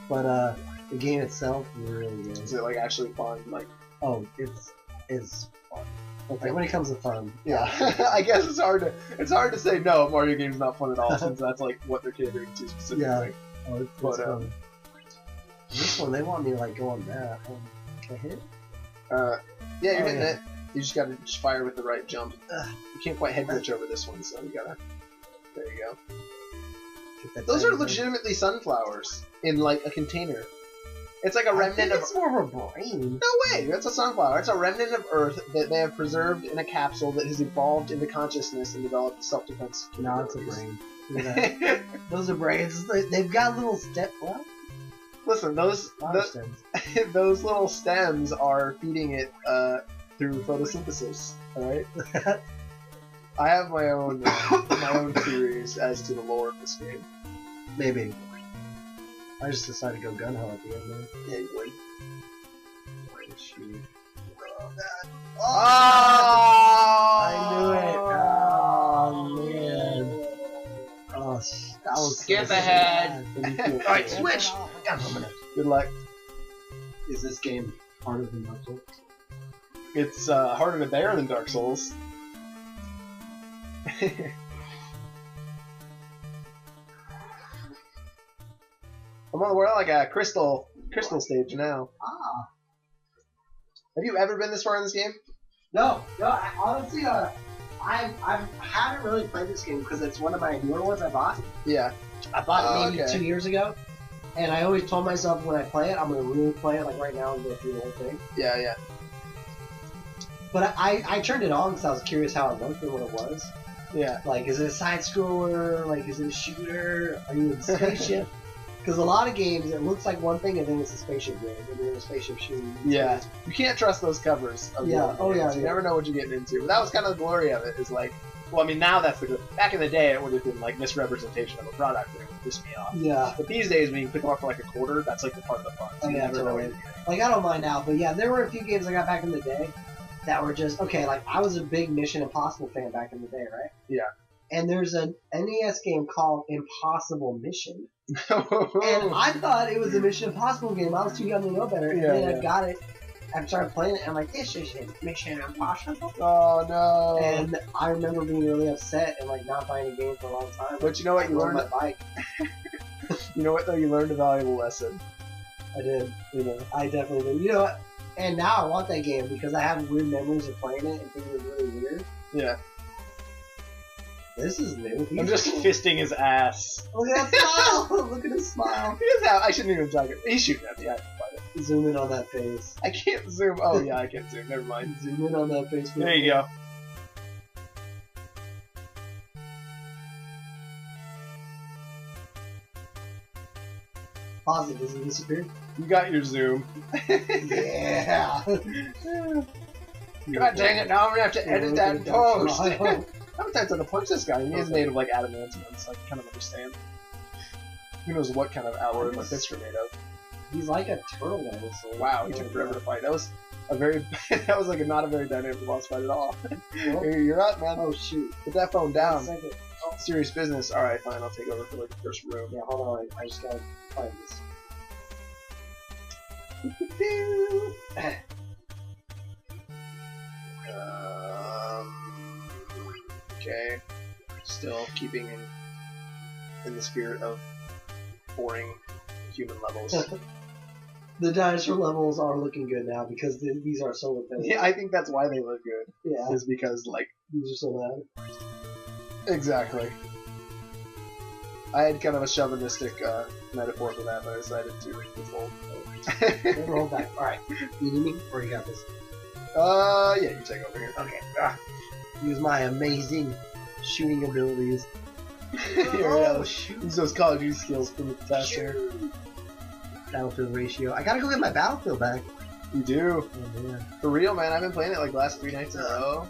Speaker 2: but the game itself is really good.
Speaker 1: Is it like actually fun? Like,
Speaker 2: oh, it's fun. Okay, when it comes to fun.
Speaker 1: Yeah, I guess it's hard to say no. Mario game's not fun at all since that's like what they're catering to specifically.
Speaker 2: Yeah. Oh, it's fun. This one, they want me to like go on that. Can I hit?
Speaker 1: Yeah, you're hitting it. You just gotta fire with the right jump. You can't quite head glitch over this one, so you gotta. There you go. Those are legitimately sunflowers in like a container. It's like a remnant of.
Speaker 2: It's more of a brain.
Speaker 1: No way! That's a sunflower. It's a remnant of Earth that they have preserved in a capsule that has evolved into consciousness and developed self-defense.
Speaker 2: No, it's a brain. Look at that. Those are brains. They've got little steps. What?
Speaker 1: Listen, those little stems are feeding it through photosynthesis. All right. I have my own theories as to the lore of this game.
Speaker 2: Maybe. I just decided to go gun ho at the end, man.
Speaker 1: Yeah, you would.
Speaker 2: Shoot.
Speaker 1: Oh, God.
Speaker 2: Oh! I knew it. Oh, man. Oh, that was
Speaker 1: skip ahead.
Speaker 2: Alright, switch!
Speaker 1: Good luck.
Speaker 2: Is this game harder than Dark Souls?
Speaker 1: It's harder to bear than Dark Souls. We're on like a crystal stage now.
Speaker 2: Ah.
Speaker 1: Have you ever been this far in this game?
Speaker 2: No. Honestly, I haven't really played this game because it's one of my newer ones I bought.
Speaker 1: Yeah.
Speaker 2: I bought it maybe 2 years ago, and I always told myself when I play it, I'm gonna really play it like right now and go through the whole thing.
Speaker 1: Yeah.
Speaker 2: But I turned it on because I was curious how it looked and what it was.
Speaker 1: Yeah.
Speaker 2: Like, is it a side scroller? Like, is it a shooter? Are you in a spaceship? Because a lot of games, it looks like one thing and then it's a spaceship game, and then a spaceship shooting.
Speaker 1: Yeah. You can't trust those covers. Of
Speaker 2: yeah. Oh yeah.
Speaker 1: You never know what you're getting into. But that was kind of the glory of it. Is like, well, I mean, now that's the good. Back in the day, it would have been like misrepresentation of a product, and it would piss me off.
Speaker 2: Yeah.
Speaker 1: But these days, when you pick them up for like a quarter, that's like the part of the fun. So
Speaker 2: you never know. Like, I don't mind now, but yeah, there were a few games I got back in the day that were just okay. Like, I was a big Mission Impossible fan back in the day, right?
Speaker 1: Yeah.
Speaker 2: And there's an NES game called Impossible Mission. And I thought it was a Mission Impossible game. I was too young to know better. And then I got it. I started playing it, and I'm like, this is Mission Impossible.
Speaker 1: Oh, no.
Speaker 2: And I remember being really upset and like not buying a game for a long time.
Speaker 1: But you know what? You learned
Speaker 2: my bike.
Speaker 1: You know what, though? You learned a valuable lesson.
Speaker 2: I did.
Speaker 1: You know.
Speaker 2: I definitely did. You know what? And now I want that game because I have weird memories of playing it and thinking it was really weird.
Speaker 1: Yeah.
Speaker 2: This is new.
Speaker 1: I'm just fisting his ass.
Speaker 2: Look at that smile! Look at his smile.
Speaker 1: He doesn't have, I shouldn't even talk. He's shooting at me. I can find it.
Speaker 2: Zoom in on that face.
Speaker 1: I can't zoom. Oh yeah, I can zoom. Never mind.
Speaker 2: Zoom in on that face.
Speaker 1: There you go.
Speaker 2: Pause it. Does it disappear?
Speaker 1: You got your zoom.
Speaker 2: Yeah.
Speaker 1: God dang it! Now I'm gonna have to edit that in post. How many times have I punched this guy? He is made of like adamantium, so I can kind of understand. Who knows what kind of alloy my fists are made of?
Speaker 2: He's like a turtle dinosaur.
Speaker 1: Wow, he took forever to fight. That was a very that was like not a very dynamic boss fight at all. Here, you're up, man.
Speaker 2: Oh shoot!
Speaker 1: Put that phone down.
Speaker 2: Oh.
Speaker 1: Serious business. All right, fine. I'll take over for like the first room.
Speaker 2: Yeah, hold on. I just gotta find this.
Speaker 1: Okay. Still keeping in the spirit of boring human levels.
Speaker 2: The dinosaur levels are looking good now because these are so repetitive.
Speaker 1: Yeah, I think that's why they look good.
Speaker 2: Yeah.
Speaker 1: Is because like
Speaker 2: these are so bad.
Speaker 1: Exactly. I had kind of a chauvinistic metaphor for that, but I decided to withhold.
Speaker 2: Never hold back. Alright. You need me? Or you got this?
Speaker 1: Yeah, you take over here.
Speaker 2: Okay. Use my amazing shooting abilities.
Speaker 1: Oh, shoot. Use those Call of Duty skills for the test here.
Speaker 2: Battlefield ratio. I gotta go get my Battlefield back.
Speaker 1: You do.
Speaker 2: Oh, man.
Speaker 1: For real, man. I've been playing it like the last 3 nights in a row.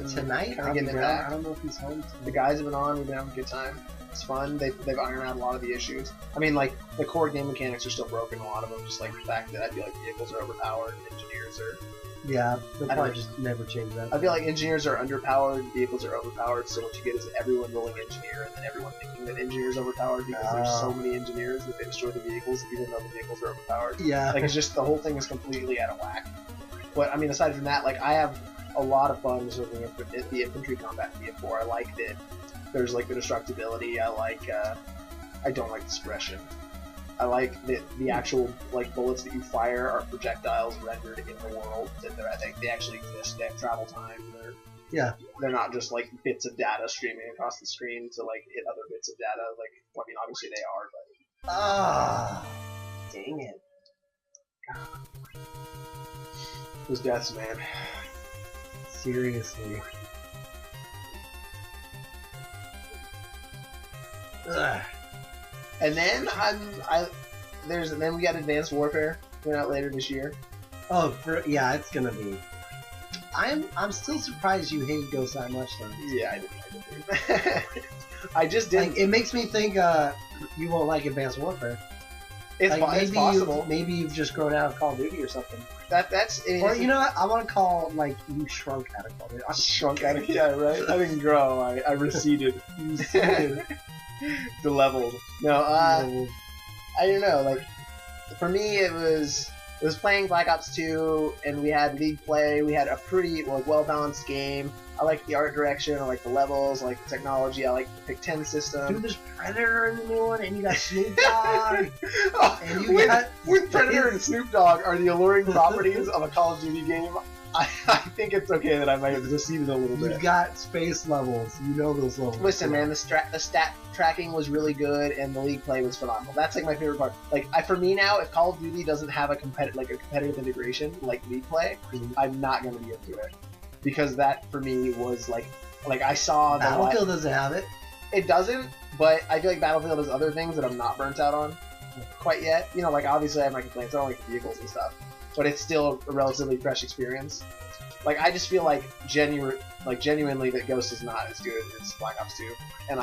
Speaker 2: Tonight,
Speaker 1: Kinda getting it back.
Speaker 2: I don't know if he's home.
Speaker 1: The guys have been on. We've been having a good time. It's fun. They've ironed out a lot of the issues. I mean, like, the core game mechanics are still broken, a lot of them. Just like the fact that I feel like vehicles are overpowered and engineers are...
Speaker 2: Yeah, they'll probably just never change that.
Speaker 1: I feel like engineers are underpowered, vehicles are overpowered, so what you get is everyone rolling engineer and then everyone thinking that engineers are overpowered because there's so many engineers that they destroy the vehicles even though the vehicles are overpowered.
Speaker 2: Yeah.
Speaker 1: Like, it's just, the whole thing is completely out of whack. But, I mean, aside from that, like, I have a lot of fun with the infantry combat in BF4. I like that there's, like, the destructibility. I don't like the suppression. I like that the actual, like, bullets that you fire are projectiles rendered in the world. That I think they actually exist. They have travel time. They're not just, like, bits of data streaming across the screen to, like, hit other bits of data. Like, well, I mean, obviously they are, but...
Speaker 2: Ah, dang it.
Speaker 1: Those deaths, man.
Speaker 2: Seriously. Ugh.
Speaker 1: And then then we got Advanced Warfare coming out later this year.
Speaker 2: Oh, yeah, it's gonna be. I'm still surprised you hate Ghost that much though.
Speaker 1: Yeah, I did. I just didn't.
Speaker 2: Like, it makes me think you won't like Advanced Warfare.
Speaker 1: It's,
Speaker 2: like,
Speaker 1: it's possible.
Speaker 2: Maybe you've just grown out of Call of Duty or something.
Speaker 1: That's.
Speaker 2: Or you know what? I want to call like you shrunk out of Call of Duty.
Speaker 1: I shrunk out of yeah, right. I didn't grow. I receded. Deleveled. No, I don't know. Like, for me, it was playing Black Ops 2, and we had League play. We had a pretty well balanced game. I like the art direction. I like the levels. I like the technology. I like the Pick 10 system.
Speaker 2: Dude, there's Predator in the new one, and you got Snoop Dogg.
Speaker 1: And you with Predator and Snoop Dogg are the alluring properties of a Call of Duty game. I think it's okay that I might have receded a little bit.
Speaker 2: You've got space levels. You know those levels.
Speaker 1: Listen, man, the stat tracking was really good, and the League play was phenomenal. That's like my favorite part. Like, for me now, if Call of Duty doesn't have a competitive integration like League play, I'm not going to be into it, because that for me was like I saw the
Speaker 2: Battlefield doesn't have it.
Speaker 1: It doesn't, but I feel like Battlefield has other things that I'm not burnt out on quite yet. You know, like, obviously I have my complaints. I don't like the vehicles and stuff. But it's still a relatively fresh experience. Like, I just feel like genuinely that Ghost is not as good as Black Ops 2, and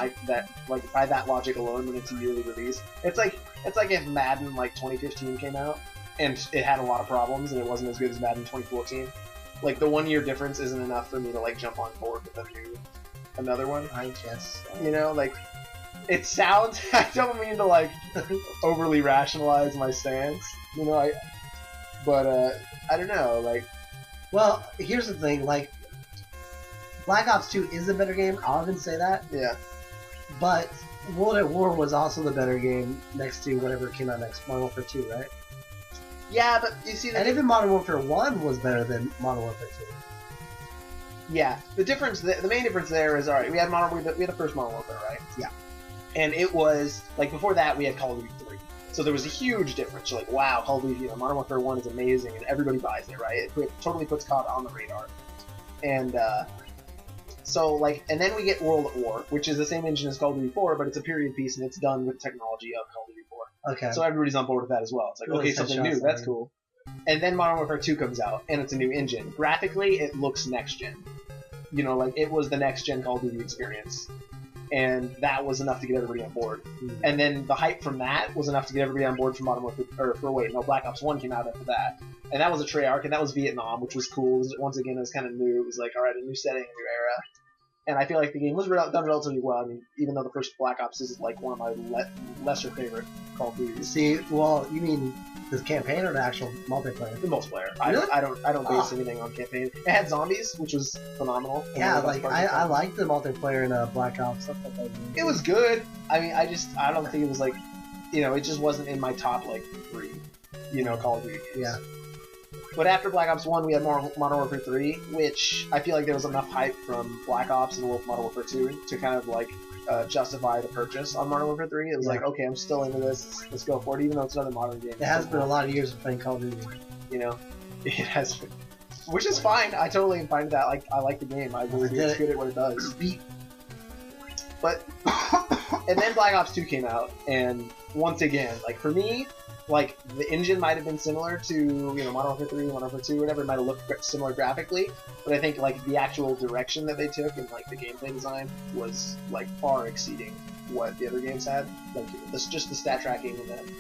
Speaker 1: by that logic alone, when it's a yearly release, it's like if Madden 2015 came out and it had a lot of problems and it wasn't as good as Madden 2014. Like, the 1 year difference isn't enough for me to jump on board with another one.
Speaker 2: I guess.
Speaker 1: You know, like, it sounds. I don't mean to overly rationalize my stance. You know, But I don't know,
Speaker 2: Well, here's the thing, Black Ops 2 is a better game, I'll even say that.
Speaker 1: Yeah.
Speaker 2: But World at War was also the better game next to whatever came out next, Modern Warfare 2, right?
Speaker 1: Yeah, but you see...
Speaker 2: And even Modern Warfare 1 was better than Modern Warfare 2.
Speaker 1: Yeah, the main difference there is, alright, we had the first Modern Warfare, right?
Speaker 2: Yeah.
Speaker 1: And it was, before that, we had Call of Duty 3. So there was a huge difference. You're like, wow, Call of Duty, Modern Warfare 1 is amazing, and everybody buys it, right? It totally puts COD on the radar. And, and then we get World at War, which is the same engine as Call of Duty 4, but it's a period piece, and it's done with technology of Call of Duty 4.
Speaker 2: Okay.
Speaker 1: So everybody's on board with that as well. It's like, okay, something new, that's cool. And then Modern Warfare 2 comes out, and it's a new engine. Graphically, it looks next-gen. You know, it was the next-gen Call of Duty experience. And that was enough to get everybody on board. Mm. And then the hype from that was enough to get everybody on board for Black Ops 1 came out after that. And that was a Treyarch, and that was Vietnam, which was cool. Once again, it was kind of new. It was like, alright, a new setting, a new era. And I feel like the game was done relatively well. I mean, even though the first Black Ops is one of my lesser favorite Call of Duty.
Speaker 2: See, well, you mean the campaign or the actual multiplayer?
Speaker 1: The multiplayer.
Speaker 2: Really?
Speaker 1: I don't base anything on campaign. It had zombies, which was phenomenal.
Speaker 2: Yeah, I liked the multiplayer in Black Ops. Stuff like that.
Speaker 1: It was good. I mean, I don't think it was it just wasn't in my top 3, Call of Duty games.
Speaker 2: Yeah.
Speaker 1: But after Black Ops 1, we had Modern Warfare 3, which I feel like there was enough hype from Black Ops and Modern Warfare 2 to kind of justify the purchase on Modern Warfare 3. It was okay, I'm still into this, let's go for it, even though it's another modern game.
Speaker 2: It has been a lot of years of playing Call of Duty.
Speaker 1: It has been. Which is fine, I totally am fine with that. I like the game, I really do, it's good at what it does. But, and then Black Ops 2 came out, and once again, for me, like the engine might have been similar to Modern Warfare 3, Modern Warfare 2, whatever. It might have looked similar graphically, but I think like the actual direction that they took and like the gameplay design was like far exceeding what the other games had. Like just the stat tracking and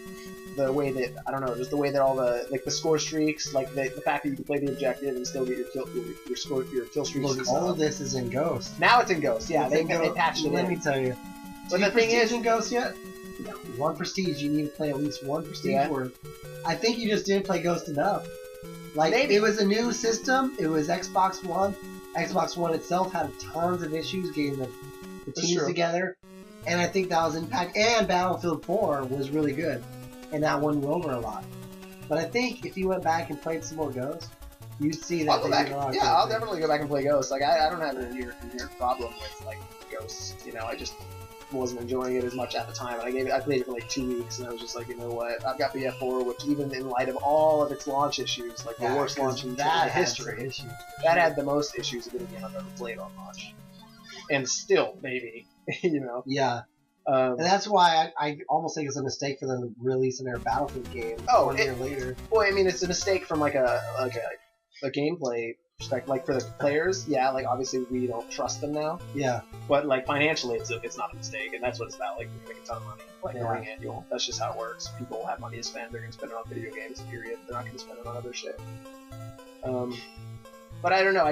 Speaker 1: the way that just the way that all the like the score streaks, like the fact that you can play the objective and still get your kill streaks.
Speaker 2: Look, all of this is in Ghost.
Speaker 1: Now it's in Ghost. Yeah, they patched it.
Speaker 2: Let me tell you.
Speaker 1: But the thing is,
Speaker 2: in Ghost yet? No. One prestige. You need to play at least one prestige worth. I think you just didn't play Ghost enough. Like it was a new system. It was Xbox One. Xbox One itself had tons of issues getting the teams together, and I think that was impact. And Battlefield 4 was really good, and that won you over a lot. But I think if you went back and played some more Ghost, you'd see that.
Speaker 1: I'll go back. Yeah, I'll definitely go back and play Ghost. Like I don't have an inherent problem with like Ghosts. I just wasn't enjoying it as much at the time. And I played it for like 2 weeks, and I was just like, you know what? I've got BF4, which even in light of all of its launch issues, like the worst launch in history, that had the most issues of any game I've ever played on launch, and still maybe,
Speaker 2: Yeah. And that's why I almost think it's a mistake for them to release their Battlefield game 1 year later.
Speaker 1: Well, I mean, it's a mistake from like a gameplay perspective. Like for the players, yeah, like obviously we don't trust them now.
Speaker 2: Yeah.
Speaker 1: But like financially, it's not a mistake, and that's what it's about. Like we make a ton of money, like going annual. That's just how it works. People have money to spend. They're gonna spend it on video games. Period. They're not gonna spend it on other shit. But I don't know.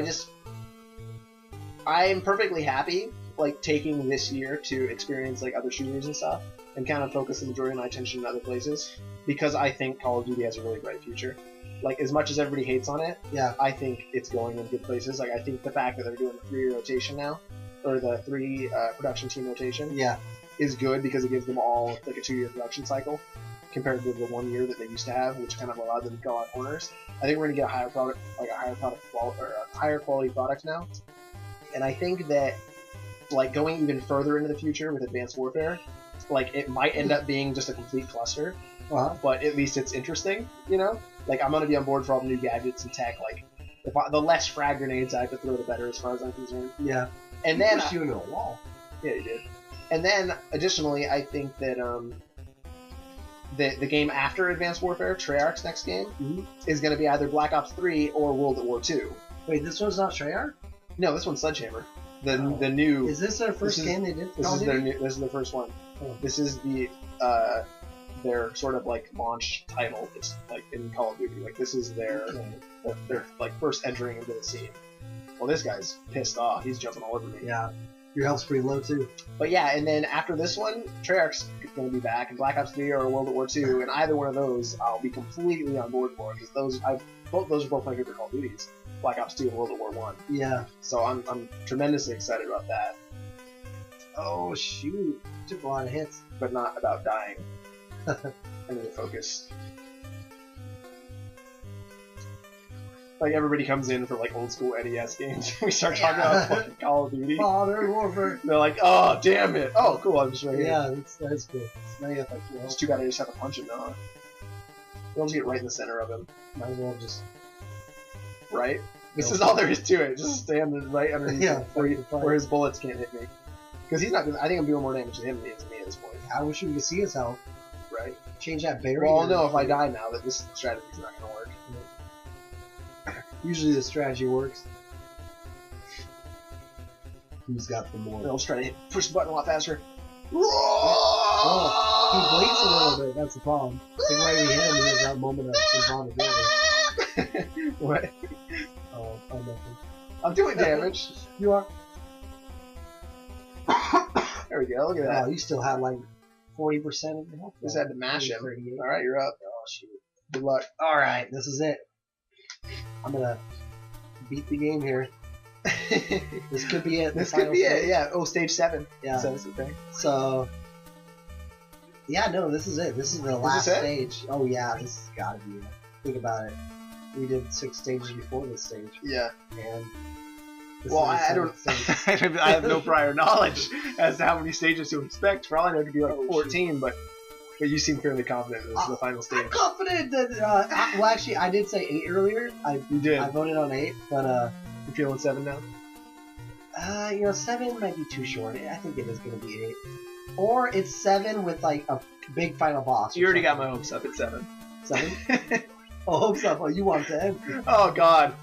Speaker 1: I am perfectly happy like taking this year to experience like other shooters and stuff, and kind of focus the majority of my attention in other places, because I think Call of Duty has a really bright future. Like as much as everybody hates on it, I think it's going in good places. Like I think the fact that they're doing the 3-year rotation now, or the 3 production team rotation, is good because it gives them all like a 2-year production cycle compared to the 1 year that they used to have, which kind of allowed them to go on corners. I think we're gonna get a higher quality product now, and I think that like going even further into the future with Advanced Warfare, like it might end up being just a complete cluster, but at least it's interesting, Like I'm gonna be on board for all the new gadgets and tech. Like the less frag grenades I have to throw, the better, as far as I'm concerned.
Speaker 2: Yeah.
Speaker 1: And then
Speaker 2: pushed you into a wall.
Speaker 1: Yeah, you did. And then additionally, I think that the game after Advanced Warfare, Treyarch's next game, is gonna be either Black Ops 3 or World at War 2.
Speaker 2: Wait, this one's not Treyarch?
Speaker 1: No, this one's Sledgehammer. The new.
Speaker 2: Is this their first game they did?
Speaker 1: This is their first one. Oh. This is their sort of like launch title. It's like in Call of Duty. Like this is their like first entering into the scene. Well, this guy's pissed off. He's jumping all over me.
Speaker 2: Yeah, your health's pretty low too.
Speaker 1: But yeah, and then after this one, Treyarch's going to be back, and Black Ops 3 or World at War 2, and either one of those I'll be completely on board for, because those are both my favorite Call of Duties. Black Ops 2 and World at War 1.
Speaker 2: Yeah.
Speaker 1: So I'm tremendously excited about that.
Speaker 2: Oh shoot! Took a lot of hits,
Speaker 1: but not about dying. I need to focus. Like everybody comes in for like old school NES games. We start talking about fucking Call of Duty.
Speaker 2: Modern Warfare.
Speaker 1: They're like, oh damn it! Oh cool, I'm just right here.
Speaker 2: Yeah, that's cool.
Speaker 1: It's too bad I just have to punch him now. We'll just get right in the center of him.
Speaker 2: Might as well just.
Speaker 1: Right? This is all there is to it. Just stand right underneath him where his bullets can't hit me. Because he's not. I think I'm doing more damage to him than to me at this point.
Speaker 2: I wish we could see his health.
Speaker 1: Right?
Speaker 2: Change that barrier.
Speaker 1: Well, I'll know if I die now that this strategy's not going to work.
Speaker 2: Usually the strategy works. Who's got the more?
Speaker 1: Let's try to push the button a lot faster.
Speaker 2: Oh, he bleeds a little bit. That's the problem. The way we hit him, he has that moment of invulnerability.
Speaker 1: What?
Speaker 2: Oh, I'm nothing.
Speaker 1: I'm doing damage.
Speaker 2: You are.
Speaker 1: There we go. Look at that.
Speaker 2: Oh, you still have like 40% of your health.
Speaker 1: Just had to mash him. All right, you're up.
Speaker 2: Oh shoot.
Speaker 1: Good luck.
Speaker 2: All right, this is it. I'm gonna beat the game here. This could be it.
Speaker 1: This could be it. Yeah. Oh, stage 7.
Speaker 2: Yeah. So. Yeah, no, this is it. This is the last stage. Oh yeah, this has got to be it. Think about it. We did 6 stages before this stage.
Speaker 1: Yeah.
Speaker 2: And.
Speaker 1: Well, I don't. I have no prior knowledge as to how many stages to expect. For all I know, it could be like 14, but you seem fairly confident this is the final stage.
Speaker 2: I'm confident that. Well, actually, I did say 8 earlier.
Speaker 1: You did.
Speaker 2: I voted on 8, but
Speaker 1: you feeling 7 now?
Speaker 2: You know, 7 might be too short. I think it is going to be 8. Or it's 7 with like a big final boss.
Speaker 1: You already got my hopes up at 7.
Speaker 2: 7? Oh, hopes up. Oh, you want 10?
Speaker 1: Oh God.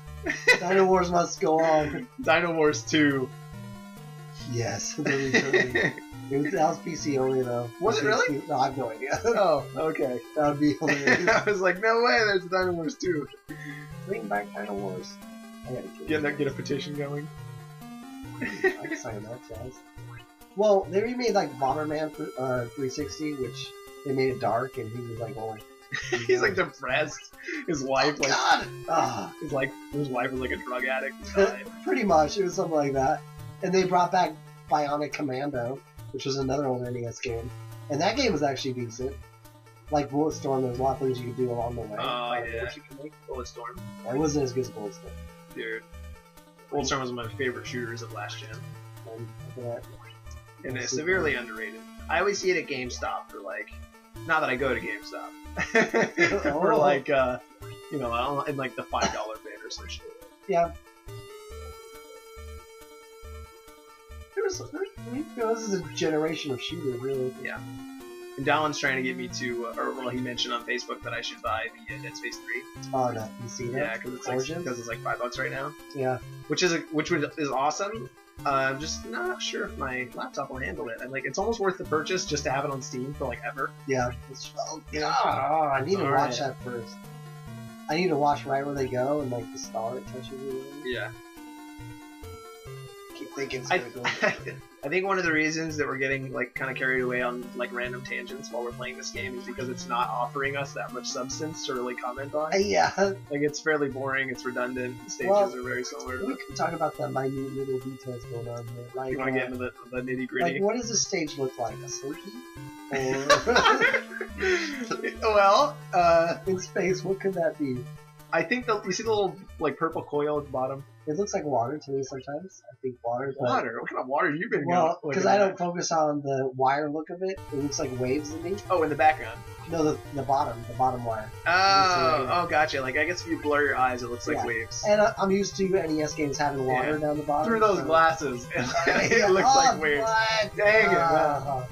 Speaker 2: Dino Wars must go on.
Speaker 1: Dynowarz 2.
Speaker 2: Yes. That was PC only though.
Speaker 1: Was it really?
Speaker 2: No, I have no idea.
Speaker 1: Oh, okay.
Speaker 2: That would be hilarious.
Speaker 1: I was like, no way, there's Dynowarz 2.
Speaker 2: Bring back Dino Wars. I gotta
Speaker 1: Get a petition going.
Speaker 2: I can sign that, guys. Well, they remade like Bomberman for 360, which they made it dark, and he was like, "Oh,
Speaker 1: he's like depressed." His wife,
Speaker 2: oh, God! Ah.
Speaker 1: his wife was like a drug addict.
Speaker 2: Pretty much, it was something like that. And they brought back Bionic Commando, which was another old NES game, and that game was actually decent. Like Bulletstorm, there's a lot of things you could do along the way.
Speaker 1: Oh yeah, Bulletstorm.
Speaker 2: That wasn't as good as Bulletstorm.
Speaker 1: Dude, Bulletstorm was one of my favorite shooters of last gen. And it's severely underrated. I always see it at GameStop for like, not that I go to GameStop, for like, you know, in like the $5 bin or some shit.
Speaker 2: Yeah. This is a generation of shooters, really.
Speaker 1: Yeah. And Dallin's trying to get me to, or well, he mentioned on Facebook that I should buy the Dead Space 3.
Speaker 2: Oh no, you see that?
Speaker 1: Yeah, because it's like $5 right now.
Speaker 2: Yeah.
Speaker 1: Which is awesome. I'm just not sure if my laptop will handle it. And like, it's almost worth the purchase just to have it on Steam for like ever.
Speaker 2: Yeah. I need to watch that first. I need to watch right where they go and like the star it touches you.
Speaker 1: Yeah.
Speaker 2: Keep thinking it's
Speaker 1: gonna
Speaker 2: go.
Speaker 1: I think one of the reasons that we're getting like kind of carried away on like random tangents while we're playing this game is because it's not offering us that much substance to really comment on.
Speaker 2: Yeah.
Speaker 1: Like it's fairly boring. It's redundant. The stages are very similar.
Speaker 2: We can talk about the minute little details going on here. Like,
Speaker 1: you want to get into the nitty gritty?
Speaker 2: Like, what does this stage look like? A Slinky? Or
Speaker 1: well,
Speaker 2: in space, what could that be?
Speaker 1: I think you see the little like purple coil at the bottom.
Speaker 2: It looks like water to me sometimes. I think water.
Speaker 1: Water? What kind of water have you been?
Speaker 2: Well, because I don't focus on the wire look of it. It looks like waves to me.
Speaker 1: Oh, in the background.
Speaker 2: No, the bottom wire.
Speaker 1: Oh, gotcha. Like I guess if you blur your eyes, it looks like waves.
Speaker 2: And I'm used to NES games having water down the bottom.
Speaker 1: Through those glasses, it looks like waves.
Speaker 2: What?
Speaker 1: Dang it! Wow.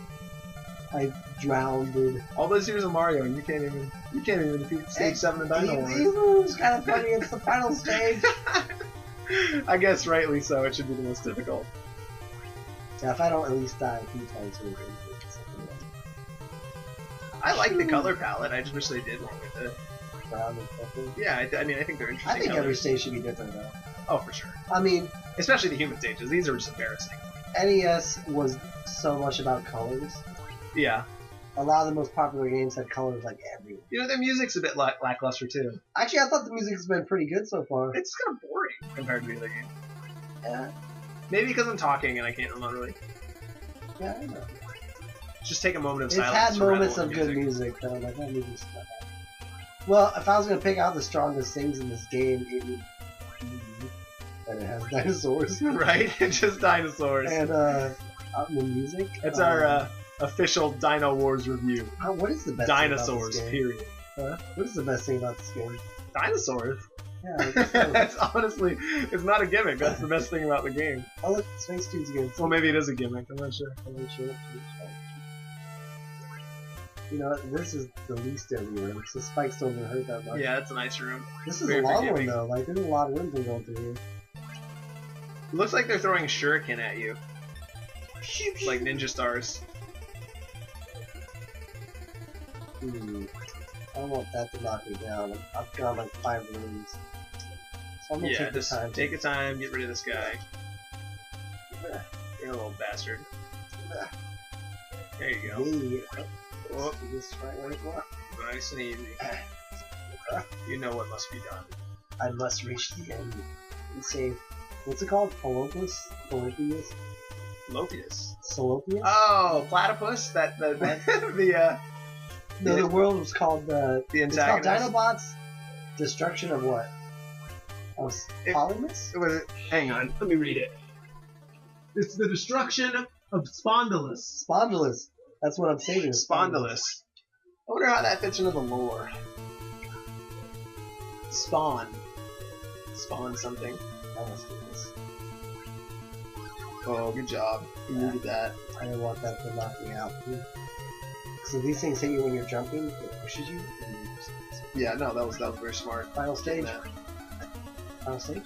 Speaker 2: I drowned, dude.
Speaker 1: All those years of Mario, and you can't even defeat Stage 7 of Dynowarz.
Speaker 2: He moves kind of funny. It's the final stage.
Speaker 1: I guess rightly so. It should be the most difficult.
Speaker 2: Yeah, if I don't at least die a few times,
Speaker 1: I like the color palette. I just wish they did more with it.
Speaker 2: Brown and purple.
Speaker 1: Yeah, I mean, I think they're interesting.
Speaker 2: I think
Speaker 1: colors.
Speaker 2: every stage should be different, though.
Speaker 1: Oh, for sure.
Speaker 2: I mean,
Speaker 1: especially the human stages. These are just embarrassing.
Speaker 2: NES was so much about colors.
Speaker 1: Yeah.
Speaker 2: A lot of the most popular games had colors like everywhere.
Speaker 1: You know, their music's a bit lackluster too.
Speaker 2: Actually, I thought the music's been pretty good so far.
Speaker 1: It's kind of boring compared to the other games.
Speaker 2: Yeah.
Speaker 1: Maybe because I'm talking and I can't. I'm not really.
Speaker 2: Yeah, I know.
Speaker 1: Just take a moment of
Speaker 2: it's
Speaker 1: silence.
Speaker 2: It's had moments of good music though. Like that music's not bad. Well, if I was gonna pick out the strongest things in this game, it would be that it has dinosaurs.
Speaker 1: Right? Just dinosaurs.
Speaker 2: And the music.
Speaker 1: It's our official Dynowarz review.
Speaker 2: What is the best
Speaker 1: dinosaurs,
Speaker 2: thing about this game?
Speaker 1: period.
Speaker 2: Huh? What is the best thing about this game?
Speaker 1: Dinosaurs?
Speaker 2: Yeah.
Speaker 1: That's honestly, it's not a gimmick. That's the best thing about the game.
Speaker 2: Oh look, Space Dude's good.
Speaker 1: Well, maybe it is a gimmick. I'm not sure.
Speaker 2: You know, this is the least everywhere, so spikes don't even hurt that much.
Speaker 1: Yeah, it's a nice room.
Speaker 2: This is a long one though. Like there's a lot of rooms we're going through here.
Speaker 1: It looks like they're throwing shuriken at you, like ninja stars.
Speaker 2: I don't want that to knock me down. I've got like 5 rooms. So I'm gonna take the time.
Speaker 1: Take your time, get rid of this guy. You're a little bastard. There you go.
Speaker 2: Yeah.
Speaker 1: Oh.
Speaker 2: This right.
Speaker 1: Nice and easy. You know what must be done.
Speaker 2: I must reach the end and save. What's it called? Fallopius? Fallopius?
Speaker 1: Fallopius.
Speaker 2: Salopius?
Speaker 1: Oh, platypus. That the
Speaker 2: No, the world was called the
Speaker 1: antagonist.
Speaker 2: It's called Dinobots. Destruction of what? Of Polymus?
Speaker 1: Hang on, let me read it. It's the destruction of Spondylus.
Speaker 2: Spondylus. That's what I'm saving.
Speaker 1: Spondylus. I wonder how that fits into the lore. Spawn something.
Speaker 2: I must do this.
Speaker 1: Oh, good job. You needed that.
Speaker 2: I didn't want that to knock me out. So these things hit you when you're jumping. It pushes you.
Speaker 1: Yeah, no, that was very smart.
Speaker 2: Final stage. Final stage.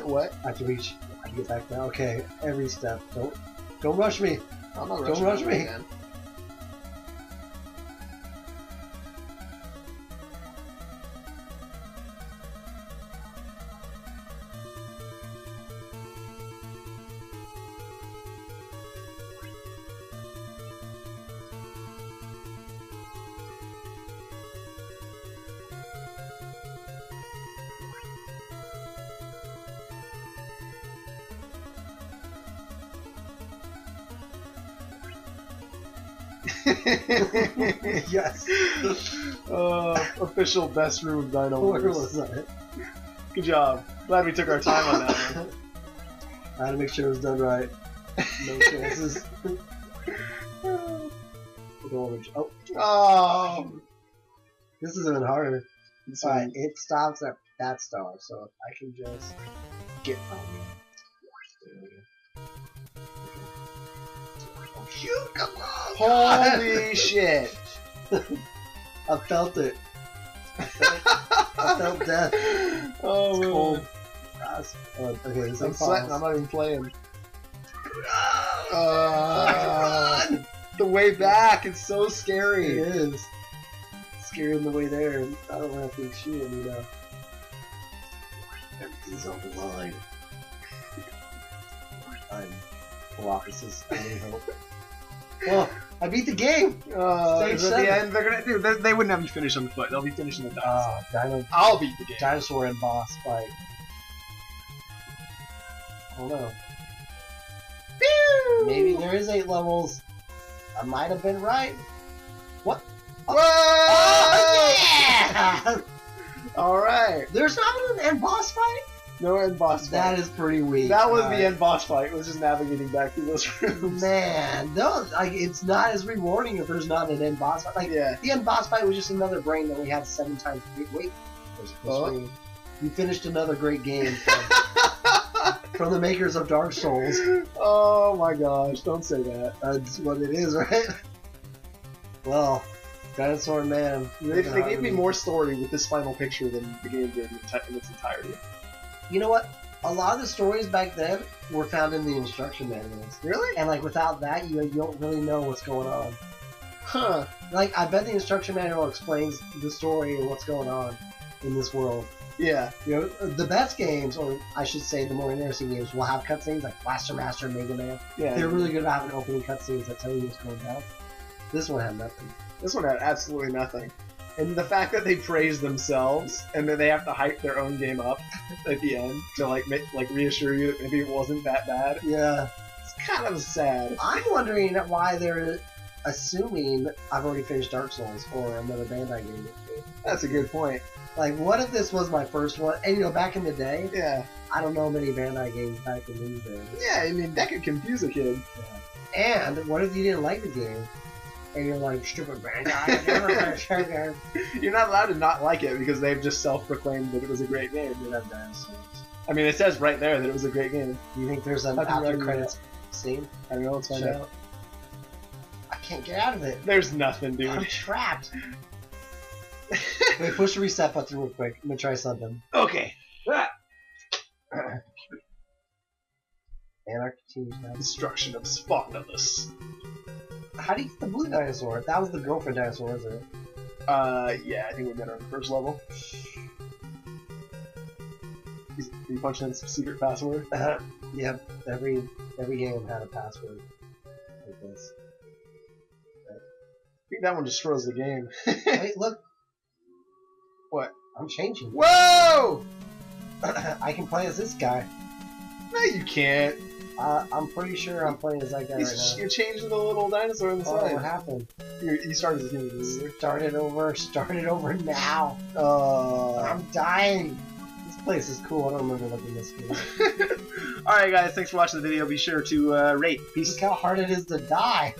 Speaker 1: What?
Speaker 2: I have to reach. I can get back now. Okay, every step. Don't rush me.
Speaker 1: I'm not
Speaker 2: Don't rush me.
Speaker 1: Man.
Speaker 2: Yes.
Speaker 1: Official best room of Dynowarz.
Speaker 2: Where was that?
Speaker 1: Good job. Glad we took our time on that one.
Speaker 2: I had to make sure it was done right. No chances. Oh,
Speaker 1: Oh.
Speaker 2: this is even harder.
Speaker 1: This
Speaker 2: Alright,
Speaker 1: one-
Speaker 2: it stops at that star, so if I can just get on me. Oh, shoot, come on!
Speaker 1: Holy shit!
Speaker 2: I felt it. I felt death.
Speaker 1: Oh,
Speaker 2: It's
Speaker 1: man.
Speaker 2: cold. Okay, this
Speaker 1: I'm
Speaker 2: is
Speaker 1: sweating. I'm not even playing.
Speaker 2: Run!
Speaker 1: The way back, it's so
Speaker 2: It
Speaker 1: scary.
Speaker 2: is. Scary on the way there, and I don't have to shoot him, you know. Everything's on the line. I'm Colossus. I need hope. Well, I beat the game! Stage
Speaker 1: Is at the
Speaker 2: 7.
Speaker 1: end, they're gonna, dude, they wouldn't have you finish on foot. They'll be finishing the dinosaur. I'll beat the game.
Speaker 2: Dinosaur and boss fight. I don't know. Maybe there is 8 levels. I might have been right. What?
Speaker 1: Whoa!
Speaker 2: Oh, yeah!
Speaker 1: Alright.
Speaker 2: There's not an end boss fight?
Speaker 1: No end boss fight.
Speaker 2: That is pretty weak.
Speaker 1: That was
Speaker 2: Alright.
Speaker 1: the end boss fight. It was just navigating back through those rooms.
Speaker 2: Man, no, like it's not as rewarding if there's not an end boss fight. Like
Speaker 1: Yeah.
Speaker 2: the end boss fight was just another brain that we had 7 times. Wait,
Speaker 1: Oh.
Speaker 2: you finished another great game from the makers of Dark Souls.
Speaker 1: Oh my gosh, don't say that.
Speaker 2: That's what it is, right? Well, Dinosaur Man.
Speaker 1: They gave me more story with this final picture than the game did in its entirety.
Speaker 2: You know what? A lot of the stories back then were found in the instruction manuals.
Speaker 1: Really?
Speaker 2: And like without that, you don't really know what's going on.
Speaker 1: Huh.
Speaker 2: Like I bet the instruction manual explains the story and what's going on in this world.
Speaker 1: Yeah.
Speaker 2: You know, the best games, or I should say the more interesting games, will have cutscenes like Blaster Master and Mega Man.
Speaker 1: Yeah.
Speaker 2: They're really good about having opening cutscenes that tell you what's going down. This one had nothing.
Speaker 1: This one had absolutely nothing. And the fact that they praise themselves and then they have to hype their own game up at the end to like reassure you that maybe it wasn't that bad.
Speaker 2: Yeah.
Speaker 1: It's kind of sad.
Speaker 2: I'm wondering why they're assuming I've already finished Dark Souls or another Bandai game.
Speaker 1: That's a good point.
Speaker 2: Like, what if this was my first one? And you know, back in the day,
Speaker 1: Yeah.
Speaker 2: I don't know many Bandai games back in these days.
Speaker 1: Yeah, I mean, that could confuse a kid.
Speaker 2: And what if you didn't like the game? And you're like, stupid Bandai, I never finished that game.
Speaker 1: You're not allowed to not like it because they've just self-proclaimed that it was a great game.
Speaker 2: You have dinosaurs.
Speaker 1: I mean, it says right there that it was a great game.
Speaker 2: Do you think there's an
Speaker 1: How do you
Speaker 2: after
Speaker 1: remember
Speaker 2: credits scene?
Speaker 1: I don't know, let's find out.
Speaker 2: I can't get out of it.
Speaker 1: There's nothing, dude.
Speaker 2: I'm trapped. Wait, push the reset button real quick. I'm gonna try something.
Speaker 1: Okay.
Speaker 2: Anarchy continues now.
Speaker 1: Destruction of Spawnolus.
Speaker 2: How do you get the blue dinosaur? That was the girlfriend dinosaur, isn't it?
Speaker 1: Yeah, I think we got her on the first level. You punch in some secret password?
Speaker 2: Yep. Every game had a password like this.
Speaker 1: I think that one destroys the game.
Speaker 2: Wait, look.
Speaker 1: What?
Speaker 2: I'm changing.
Speaker 1: Whoa!
Speaker 2: I can play as this guy.
Speaker 1: No, you can't.
Speaker 2: I'm pretty sure I'm playing as that guy right now.
Speaker 1: You're changing the little dinosaur on the
Speaker 2: Oh, what
Speaker 1: side.
Speaker 2: happened?
Speaker 1: You started as a human.
Speaker 2: Start it over now.
Speaker 1: Uh,
Speaker 2: I'm dying. This place is cool. I don't remember looking this good.
Speaker 1: Alright guys, thanks for watching the video. Be sure to rate. Peace.
Speaker 2: Look how hard it is to die.